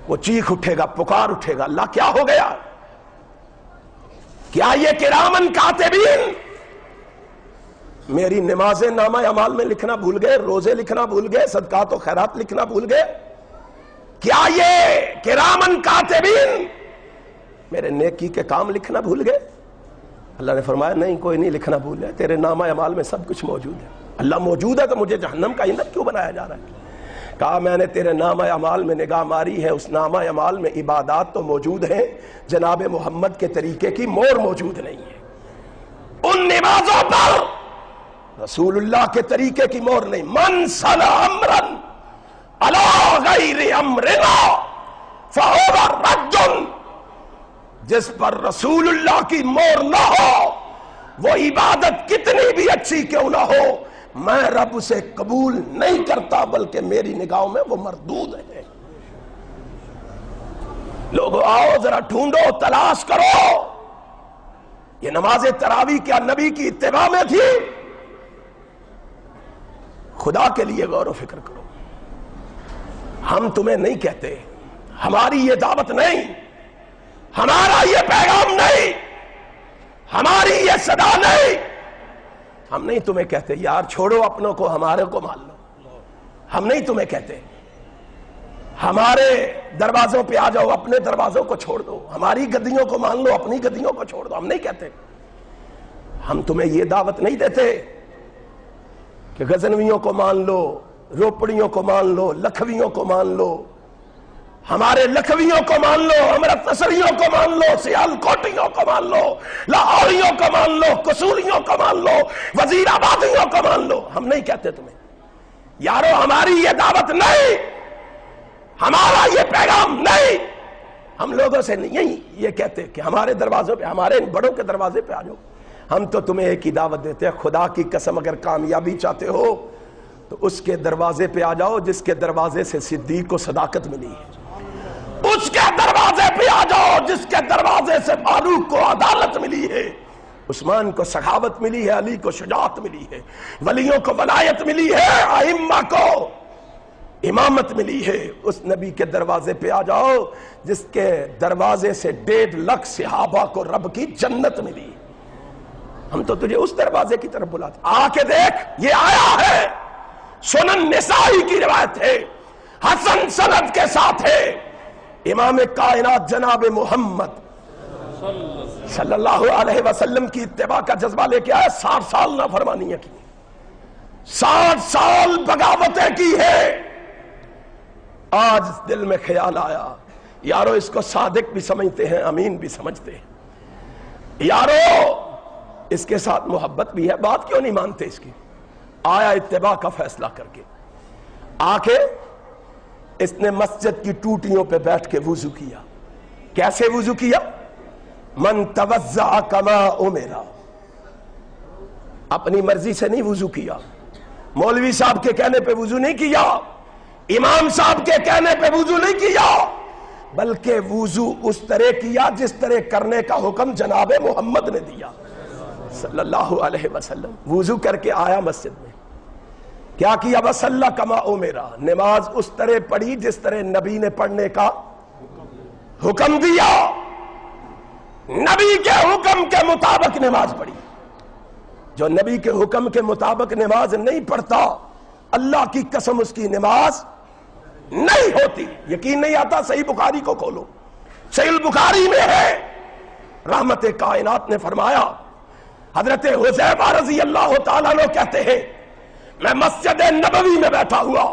وہ چیخ اٹھے گا، پکار اٹھے گا، اللہ کیا ہو گیا؟ کیا یہ کرامن کاتبین میری نمازیں نامہ اعمال میں لکھنا بھول گئے، روزے لکھنا بھول گئے، صدقات و خیرات لکھنا بھول گئے؟ کیا یہ کرامن کاتبین میرے نیکی کے کام لکھنا بھول گئے؟ اللہ نے فرمایا نہیں، کوئی نہیں لکھنا بھول ہے، تیرے نامہ اعمال میں سب کچھ موجود ہے. اللہ موجود ہے تو مجھے جہنم کا ایندھن کیوں بنایا جا رہا ہے؟ کہا میں نے تیرے نامہ اعمال میں نگاہ ماری ہے، اس نامہ اعمال میں عبادات تو موجود ہیں، جناب محمد کے طریقے کی مور موجود نہیں ہے. ان نمازوں پر رسول اللہ کے طریقے کی مور نہیں. من صنع امرا علی غیر امرنا فہو رد. جس پر رسول اللہ کی مور نہ ہو وہ عبادت کتنی بھی اچھی کیوں نہ ہو، میں رب اسے قبول نہیں کرتا، بلکہ میری نگاہوں میں وہ مردود ہے. لوگوں آؤ ذرا ڈھونڈو، تلاش کرو، یہ نماز تراویح کیا نبی کی اتباع میں تھی؟ خدا کے لیے غور و فکر کرو. ہم تمہیں نہیں کہتے، ہماری یہ دعوت نہیں، ہمارا یہ پیغام نہیں، ہماری یہ صدا نہیں. ہم نہیں تمہیں کہتے یار چھوڑو اپنوں کو، ہمارے کو مان لو. ہم نہیں تمہیں کہتے ہمارے دروازوں پہ آ جاؤ، اپنے دروازوں کو چھوڑ دو، ہماری گدیوں کو مان لو، اپنی گدیوں کو چھوڑ دو. ہم نہیں کہتے. ہم تمہیں یہ دعوت نہیں دیتے کہ غزنویوں کو مان لو، روپڑیوں کو مان لو، لکھویوں کو مان لو، ہمارے لکھویوں کو مان لو، امرت نصریوں کو مان لو، سیال کوٹیوں کو مان لو، لاہوریوں کو مان لو، قصوریوں کو مان لو، وزیر آبادیوں کو مان لو. ہم نہیں کہتے تمہیں یارو ہماری یہ دعوت نہیں، ہمارا یہ پیغام نہیں. ہم لوگوں سے نہیں یہ کہتے کہ ہمارے دروازوں پہ، ہمارے ان بڑوں کے دروازے پہ آ جاؤ. ہم تو تمہیں ایک ہی دعوت دیتے ہیں، خدا کی قسم اگر کامیابی چاہتے ہو تو اس کے دروازے پہ آ جاؤ جس کے دروازے سے صدیق کو صداقت ملی ہے. اس کے دروازے پہ آ جاؤ جس کے دروازے سے فاروق کو عدالت ملی ہے، عثمان کو سخاوت ملی ہے، علی کو شجاعت ملی ہے، ولیوں کو ولایت ملی ہے، ائمہ کو امامت ملی ہے. اس نبی کے دروازے پہ آ جاؤ جس کے دروازے سے 1.5 لاکھ صحابہ کو رب کی جنت ملی. ہم تو تجھے اس دروازے کی طرف بلاتے. آ کے دیکھ، یہ آیا ہے، سنن نسائی کی روایت ہے، حسن سند کے ساتھ ہے. امام کائنات جناب محمد صلی اللہ علیہ وسلم کی اتباع کا جذبہ لے کے آئے. 60 سال نافرمانیاں کی، 60 سال بغاوتیں کی ہے. آج دل میں خیال آیا یارو اس کو صادق بھی سمجھتے ہیں، امین بھی سمجھتے ہیں، یارو اس کے ساتھ محبت بھی ہے، بات کیوں نہیں مانتے اس کی؟ آیا اتباع کا فیصلہ کر کے. آ کے اس نے مسجد کی ٹوٹیوں پہ بیٹھ کے وضو کیا. کیسے وضو کیا؟ من توضع کما امرا، اپنی مرضی سے نہیں وضو کیا، مولوی صاحب کے کہنے پہ وضو نہیں کیا، امام صاحب کے کہنے پہ وضو نہیں کیا، بلکہ وضو اس طرح کیا جس طرح کرنے کا حکم جناب محمد نے دیا. صلی اللہ علیہ وسلم وضو کر کے آیا مسجد میں، کیا کیا؟ وصلی کما امرا، نماز اس طرح پڑھی جس طرح نبی نے پڑھنے کا حکم دیا، نبی کے حکم کے مطابق نماز پڑھی۔ جو نبی کے حکم کے مطابق نماز نہیں پڑھتا، اللہ کی قسم اس کی نماز نہیں ہوتی۔ یقین نہیں آتا؟ صحیح بخاری کو کھولو، صحیح بخاری میں ہے، رحمت کائنات نے فرمایا، حضرت حذیفہ رضی اللہ تعالیٰ عنہ کہتے ہیں میں مسجد نبوی میں بیٹھا ہوا،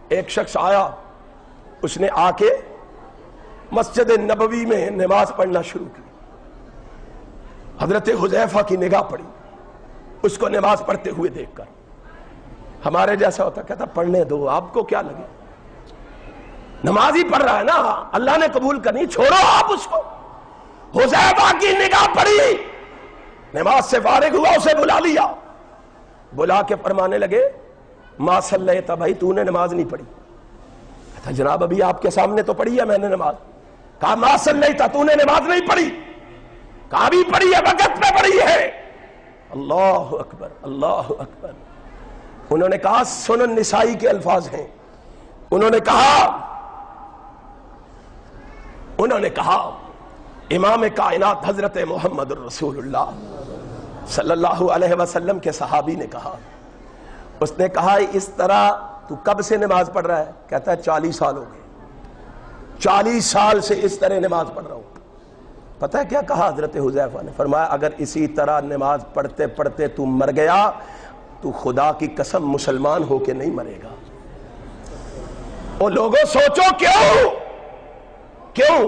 ایک شخص آیا، اس نے آ کے مسجد نبوی میں نماز پڑھنا شروع کی۔ حضرت حذیفہ کی نگاہ پڑی اس کو نماز پڑھتے ہوئے دیکھ کر، ہمارے جیسا ہوتا، کہتا پڑھنے دو، آپ کو کیا لگے، نماز ہی پڑھ رہا ہے نا، اللہ نے قبول کرنی، چھوڑو آپ اس کو۔ حذیفہ کی نگاہ پڑی، نماز سے فارغ ہوا، اسے بلا لیا، بلا کے فرمانے لگے ما صلیت، بھائی تو نے نماز نہیں پڑھی؟ کہتا جناب ابھی آپ کے سامنے تو پڑھی ہے میں نے نماز۔ کہا ما صلیت، تو نے نماز نہیں پڑھی؟ کہا بھی پڑھی ہے، وقت پہ پڑھی ہے۔ اللہ اکبر، اللہ اکبر۔ انہوں نے کہا، سنن نسائی کے الفاظ ہیں، انہوں نے کہا امام کائنات حضرت محمد الرسول اللہ صلی اللہ علیہ وسلم کے صحابی نے کہا، اس نے کہا اس طرح تو کب سے نماز پڑھ رہا ہے؟ کہتا ہے 40 سال ہو گئے، 40 سال سے اس طرح نماز پڑھ رہا ہوں۔ پتہ ہے کیا کہا حضرت حذیفہ نے؟ فرمایا اگر اسی طرح نماز پڑھتے پڑھتے تو مر گیا تو خدا کی قسم مسلمان ہو کے نہیں مرے گا۔ وہ لوگوں سوچو کیوں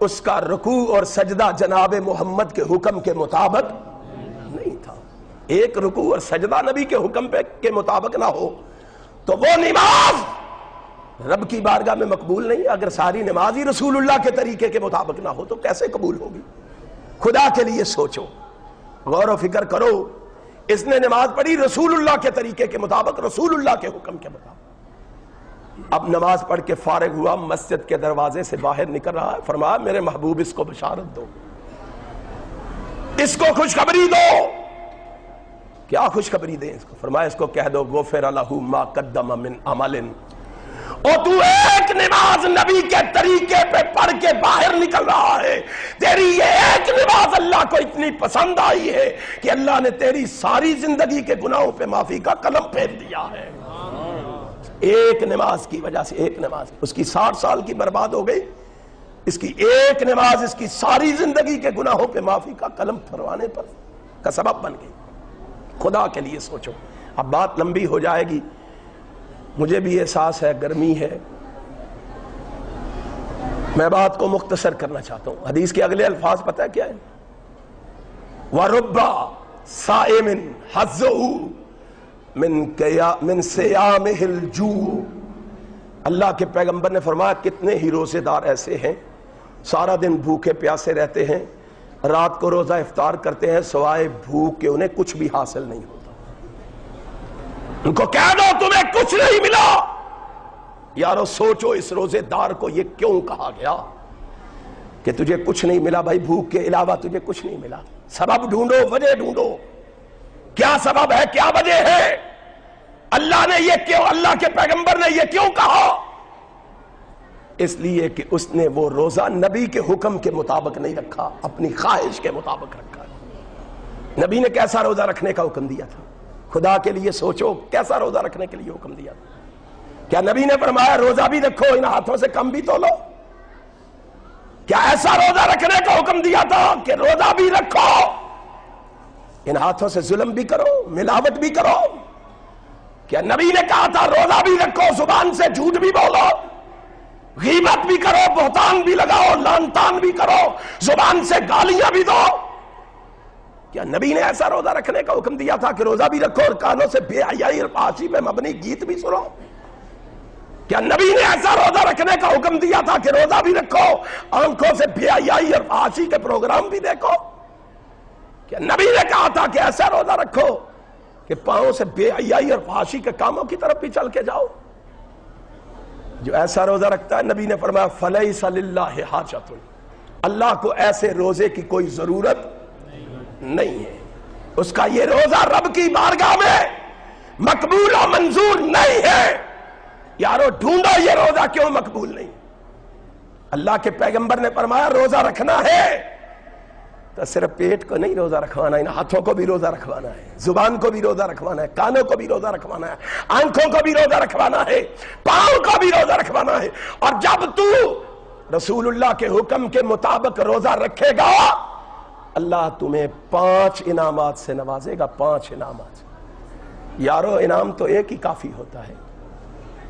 اس کا رکوع اور سجدہ جناب محمد کے حکم کے مطابق نہیں تھا۔ ایک رکوع اور سجدہ نبی کے حکم کے مطابق نہ ہو تو وہ نماز رب کی بارگاہ میں مقبول نہیں۔ اگر ساری نماز ہی رسول اللہ کے طریقے کے مطابق نہ ہو تو کیسے قبول ہوگی؟ خدا کے لیے سوچو، غور و فکر کرو۔ اس نے نماز پڑھی رسول اللہ کے طریقے کے مطابق، رسول اللہ کے حکم کے مطابق۔ اب نماز پڑھ کے فارغ ہوا، مسجد کے دروازے سے باہر نکل رہا ہے، فرمایا میرے محبوب اس کو بشارت دو، اس کو خوشخبری دو۔ کیا خوشخبری دیں اس کو؟ فرمایا اس کو کہہ دو غفر لہ ما قدم من عمل۔ اور تو ایک نماز نبی کے طریقے پہ پڑھ کے باہر نکل رہا ہے، تیری یہ ایک نماز اللہ کو اتنی پسند آئی ہے کہ اللہ نے تیری ساری زندگی کے گناہوں پہ معافی کا قلم پھیر دیا ہے۔ ایک نماز کی وجہ سے، ایک نماز اس کی 60 سال کی برباد ہو گئی، اس کی ایک نماز اس کی ساری زندگی کے گناہوں پہ معافی کا قلم پھروانے پر کا سبب بن گئی۔ خدا کے لیے سوچو۔ اب بات لمبی ہو جائے گی، مجھے بھی احساس ہے، گرمی ہے، میں بات کو مختصر کرنا چاہتا ہوں۔ حدیث کے اگلے الفاظ پتہ ہے کیا ہے؟ وَرُبَّ صَائِمٍ حَظُّهُ من صِيَامِهِ الْجُوعُ۔ اللہ کے پیغمبر نے فرمایا کتنے ہی روزے دار ایسے ہیں سارا دن بھوکے پیاسے رہتے ہیں، رات کو روزہ افطار کرتے ہیں، سوائے بھوک کے انہیں کچھ بھی حاصل نہیں ہوتا۔ ان کو کہہ دو تمہیں کچھ نہیں ملا۔ یارو سوچو اس روزے دار کو یہ کیوں کہا گیا کہ تجھے کچھ نہیں ملا؟ بھائی بھوک کے علاوہ تجھے کچھ نہیں ملا، سبب ڈھونڈو، وجہ ڈھونڈو، کیا سبب ہے، کیا وجہ ہے؟ اللہ نے یہ کیوں، اللہ کے پیغمبر نے یہ کیوں کہا؟ اس لیے کہ اس نے وہ روزہ نبی کے حکم کے مطابق نہیں رکھا، اپنی خواہش کے مطابق رکھا۔ نبی نے کیسا روزہ رکھنے کا حکم دیا تھا؟ خدا کے لیے سوچو، کیسا روزہ رکھنے کے لیے حکم دیا تھا؟ کیا نبی نے فرمایا روزہ بھی رکھو، ان ہاتھوں سے کم بھی تولو؟ کیا ایسا روزہ رکھنے کا حکم دیا تھا کہ روزہ بھی رکھو، ان ہاتھوں سے ظلم بھی کرو، ملاوٹ بھی کرو؟ کیا نبی نے کہا تھا روزہ بھی رکھو، زبان سے جھوٹ بھی بولو، غیبت بھی کرو، بہتان بھی لگاؤ، لعن طعن بھی کرو، زبان سے گالیاں بھی دو؟ کیا نبی نے ایسا روزہ رکھنے کا حکم دیا تھا کہ روزہ بھی رکھو اور کانوں سے بے حیائی اور فحاشی پہ مبنی گیت بھی سنو؟ کیا نبی نے ایسا روزہ رکھنے کا حکم دیا تھا کہ روزہ بھی رکھو، آنکھوں سے بے حیائی اور فحاشی کے پروگرام بھی دیکھو؟ کیا نبی نے کہا تھا کہ ایسا روزہ رکھو کہ پاؤں سے بے حیائی اور فحاشی کے کاموں کی طرف بھی چل کے جاؤ؟ جو ایسا روزہ رکھتا ہے، نبی نے فرمایا فَلَيْسَ لِلَّهِ حَاجَةٌ، اللہ کو ایسے روزے کی کوئی ضرورت نہیں ہے، اس کا یہ روزہ رب کی بارگاہ میں مقبول و منظور نہیں ہے۔ یارو ڈھونڈو یہ روزہ کیوں مقبول نہیں؟ اللہ کے پیغمبر نے فرمایا روزہ رکھنا ہے تو صرف پیٹ کو نہیں روزہ رکھوانا ہے، ہاتھوں کو بھی روزہ رکھوانا ہے، زبان کو بھی روزہ رکھوانا ہے، کانوں کو بھی روزہ رکھوانا ہے، آنکھوں کو بھی روزہ رکھوانا ہے، پاؤں کو بھی روزہ رکھوانا ہے۔ اور جب تو رسول اللہ کے حکم کے مطابق روزہ رکھے گا، اللہ تمہیں 5 انعامات سے نوازے گا، 5 انعامات۔ یارو انعام تو ایک ہی کافی ہوتا ہے،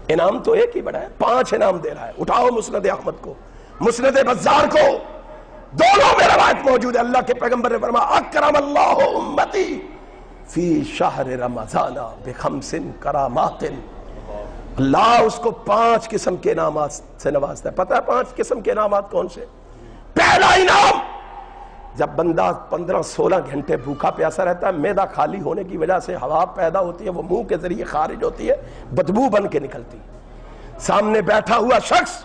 انعام تو ایک ہی بڑا ہے، 5 انعام دے رہا ہے۔ اٹھاؤ مسند احمد کو، مسند بزار کو، دونوں میں روایت موجود ہے۔ اللہ کے پیغمبر نے فرمایا اکرم اللہ امتی فی شہر رمضان ب5 کرامات، اللہ اس کو 5 قسم کے انعامات سے نوازتا ہے۔ پتہ ہے 5 قسم کے انعامات کون سے؟ پہلا انعام، جب بندہ 15-16 گھنٹے بھوکا پیاسا رہتا ہے، معدہ خالی ہونے کی وجہ سے ہوا پیدا ہوتی ہے، وہ منہ کے ذریعے خارج ہوتی ہے، بدبو بن کے نکلتی ہے۔ سامنے بیٹھا ہوا شخص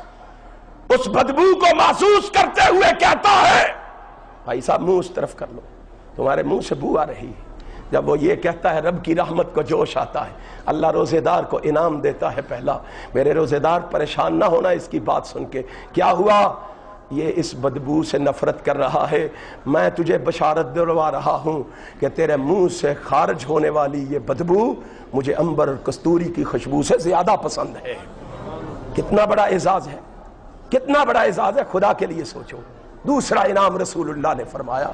اس بدبو کو محسوس کرتے ہوئے کہتا ہے بھائی صاحب منہ اس طرف کر لو، تمہارے منہ سے بو آ رہی ہے۔ جب وہ یہ کہتا ہے رب کی رحمت کو جوش آتا ہے، اللہ روزے دار کو انعام دیتا ہے پہلا، میرے روزے دار پریشان نہ ہونا اس کی بات سن کے، کیا ہوا؟ یہ اس بدبو سے نفرت کر رہا ہے، میں تجھے بشارت دلوا رہا ہوں کہ تیرے منہ سے خارج ہونے والی یہ بدبو مجھے عنبر اور کستوری کی خوشبو سے زیادہ پسند ہے۔ کتنا بڑا اعزاز ہے، کتنا بڑا اعزاز ہے، خدا کے لیے سوچو۔ دوسرا انعام رسول اللہ نے فرمایا،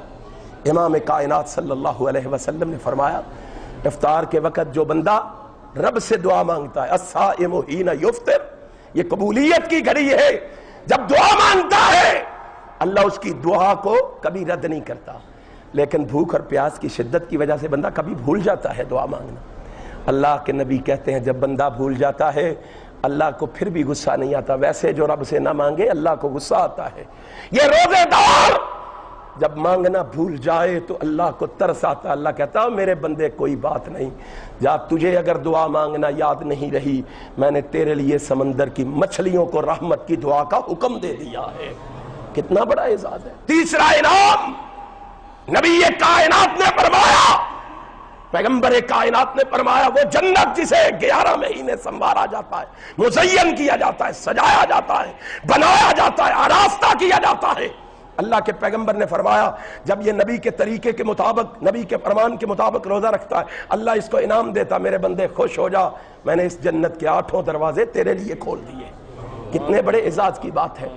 امام کائنات صلی اللہ علیہ وسلم نے فرمایا، افطار کے وقت جو بندہ رب سے دعا مانگتا ہے، الصائم حین یفطر، یہ قبولیت کی گھڑی ہے، جب دعا مانگتا ہے اللہ اس کی دعا کو کبھی رد نہیں کرتا۔ لیکن بھوک اور پیاس کی شدت کی وجہ سے بندہ کبھی بھول جاتا ہے دعا مانگنا۔ اللہ کے نبی کہتے ہیں جب بندہ بھول جاتا ہے اللہ کو پھر بھی غصہ نہیں آتا، ویسے جو رب سے نہ مانگے اللہ کو غصہ آتا ہے۔ یہ روزے دار جب مانگنا بھول جائے تو اللہ کو ترس آتا، اللہ کہتا میرے بندے کوئی بات نہیں، جا تجھے اگر دعا مانگنا یاد نہیں رہی، میں نے تیرے لیے سمندر کی مچھلیوں کو رحمت کی دعا کا حکم دے دیا ہے۔ کتنا بڑا اعزاز ہے۔ تیسرا انعام، نبی کائنات نے فرمایا، پیغمبر کائنات نے فرمایا، وہ جنت جسے 11 مہینے سنوارا جاتا ہے، مزین کیا جاتا ہے، سجایا جاتا ہے، بنایا جاتا ہے، آراستہ کیا جاتا ہے۔ اللہ کے پیغمبر نے فرمایا جب یہ نبی کے طریقے کے مطابق، نبی کے فرمان کے مطابق روزہ رکھتا ہے، اللہ اس کو انعام دیتا، میرے بندے خوش ہو جا، میں نے اس جنت کے 8 دروازے تیرے لیے کھول دیے۔ کتنے بڑے اعزاز کی بات ہے۔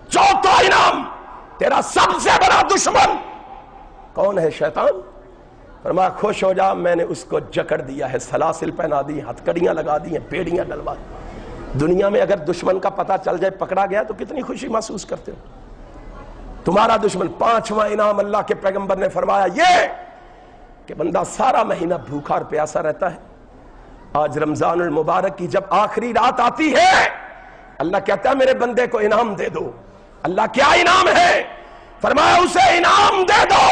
چوتھا انعام، تیرا سب سے بڑا دشمن کون ہے؟ شیطان۔ فرمایا خوش ہو جا، میں نے اس کو جکڑ دیا ہے، سلاسل پہنا دی، ہتھکڑیاں لگا دی ہیں، بیڑیاں ڈلوا دی۔ دنیا میں اگر دشمن کا پتہ چل جائے پکڑا گیا تو کتنی خوشی محسوس کرتے ہو؟ تمہارا دشمن۔ 5واں انعام اللہ کے پیغمبر نے فرمایا یہ کہ بندہ سارا مہینہ بھوکا اور پیاسا رہتا ہے، آج رمضان المبارک کی جب آخری رات آتی ہے اللہ کہتا ہے میرے بندے کو انعام دے دو۔ اللہ کیا انعام ہے؟ فرمایا اسے انعام دے دو،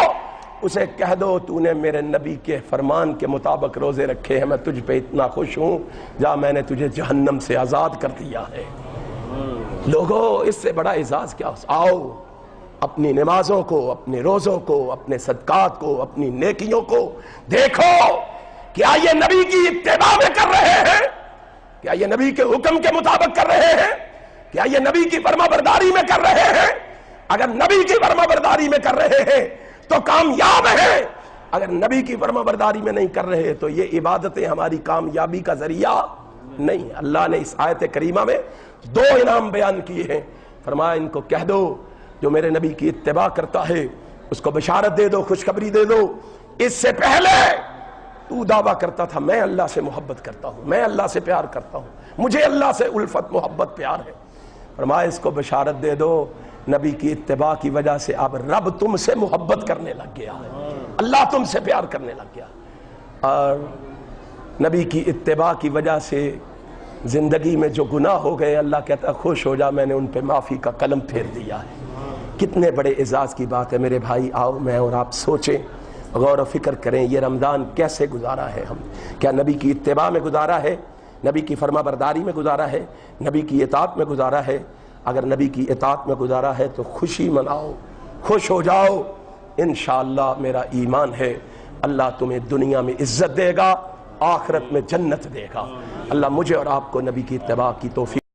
اسے کہہ دو تو نے میرے نبی کے فرمان کے مطابق روزے رکھے ہیں، میں تجھ پہ اتنا خوش ہوں، جا میں نے تجھے جہنم سے آزاد کر دیا ہے۔ لوگوں اس سے بڑا اعزاز کیا؟ آؤ اپنی نمازوں کو، اپنے روزوں کو، اپنے صدقات کو، اپنی نیکیوں کو دیکھو، کیا یہ نبی کی اتباع میں کر رہے ہیں؟ کیا یہ نبی کے حکم کے مطابق کر رہے ہیں؟ کیا یہ نبی کی فرما برداری میں کر رہے ہیں؟ اگر نبی کی فرما برداری میں کر رہے ہیں تو کامیاب ہیں، اگر نبی کی فرما برداری میں نہیں کر رہے تو یہ عبادتیں ہماری کامیابی کا ذریعہ نہیں۔ اللہ نے اس آیت کریمہ میں 2 انعام بیان کیے ہیں، فرمایا ان کو کہہ دو جو میرے نبی کی اتباع کرتا ہے اس کو بشارت دے دو، خوشخبری دے دو۔ اس سے پہلے تو دعویٰ کرتا تھا میں اللہ سے محبت کرتا ہوں، میں اللہ سے پیار کرتا ہوں، مجھے اللہ سے الفت محبت پیار ہے، فرمایا اس کو بشارت دے دو نبی کی اتباع کی وجہ سے اب رب تم سے محبت کرنے لگ گیا ہے، اللہ تم سے پیار کرنے لگ گیا، اور نبی کی اتباع کی وجہ سے زندگی میں جو گناہ ہو گئے اللہ کہتا ہے خوش ہو جا، میں نے ان پہ معافی کا قلم پھیر دیا ہے۔ کتنے بڑے اعزاز کی بات ہے میرے بھائی۔ آؤ میں اور آپ سوچیں، غور و فکر کریں، یہ رمضان کیسے گزارا ہے ہم؟ کیا نبی کی اتباع میں گزارا ہے؟ نبی کی فرما برداری میں گزارا ہے؟ نبی کی اطاعت میں گزارا ہے؟ اگر نبی کی اطاعت میں گزارا ہے تو خوشی مناؤ، خوش ہو جاؤ، انشاءاللہ میرا ایمان ہے اللہ تمہیں دنیا میں عزت دے گا، آخرت میں جنت دے گا۔ اللہ مجھے اور آپ کو نبی کی اتباع کی توفیق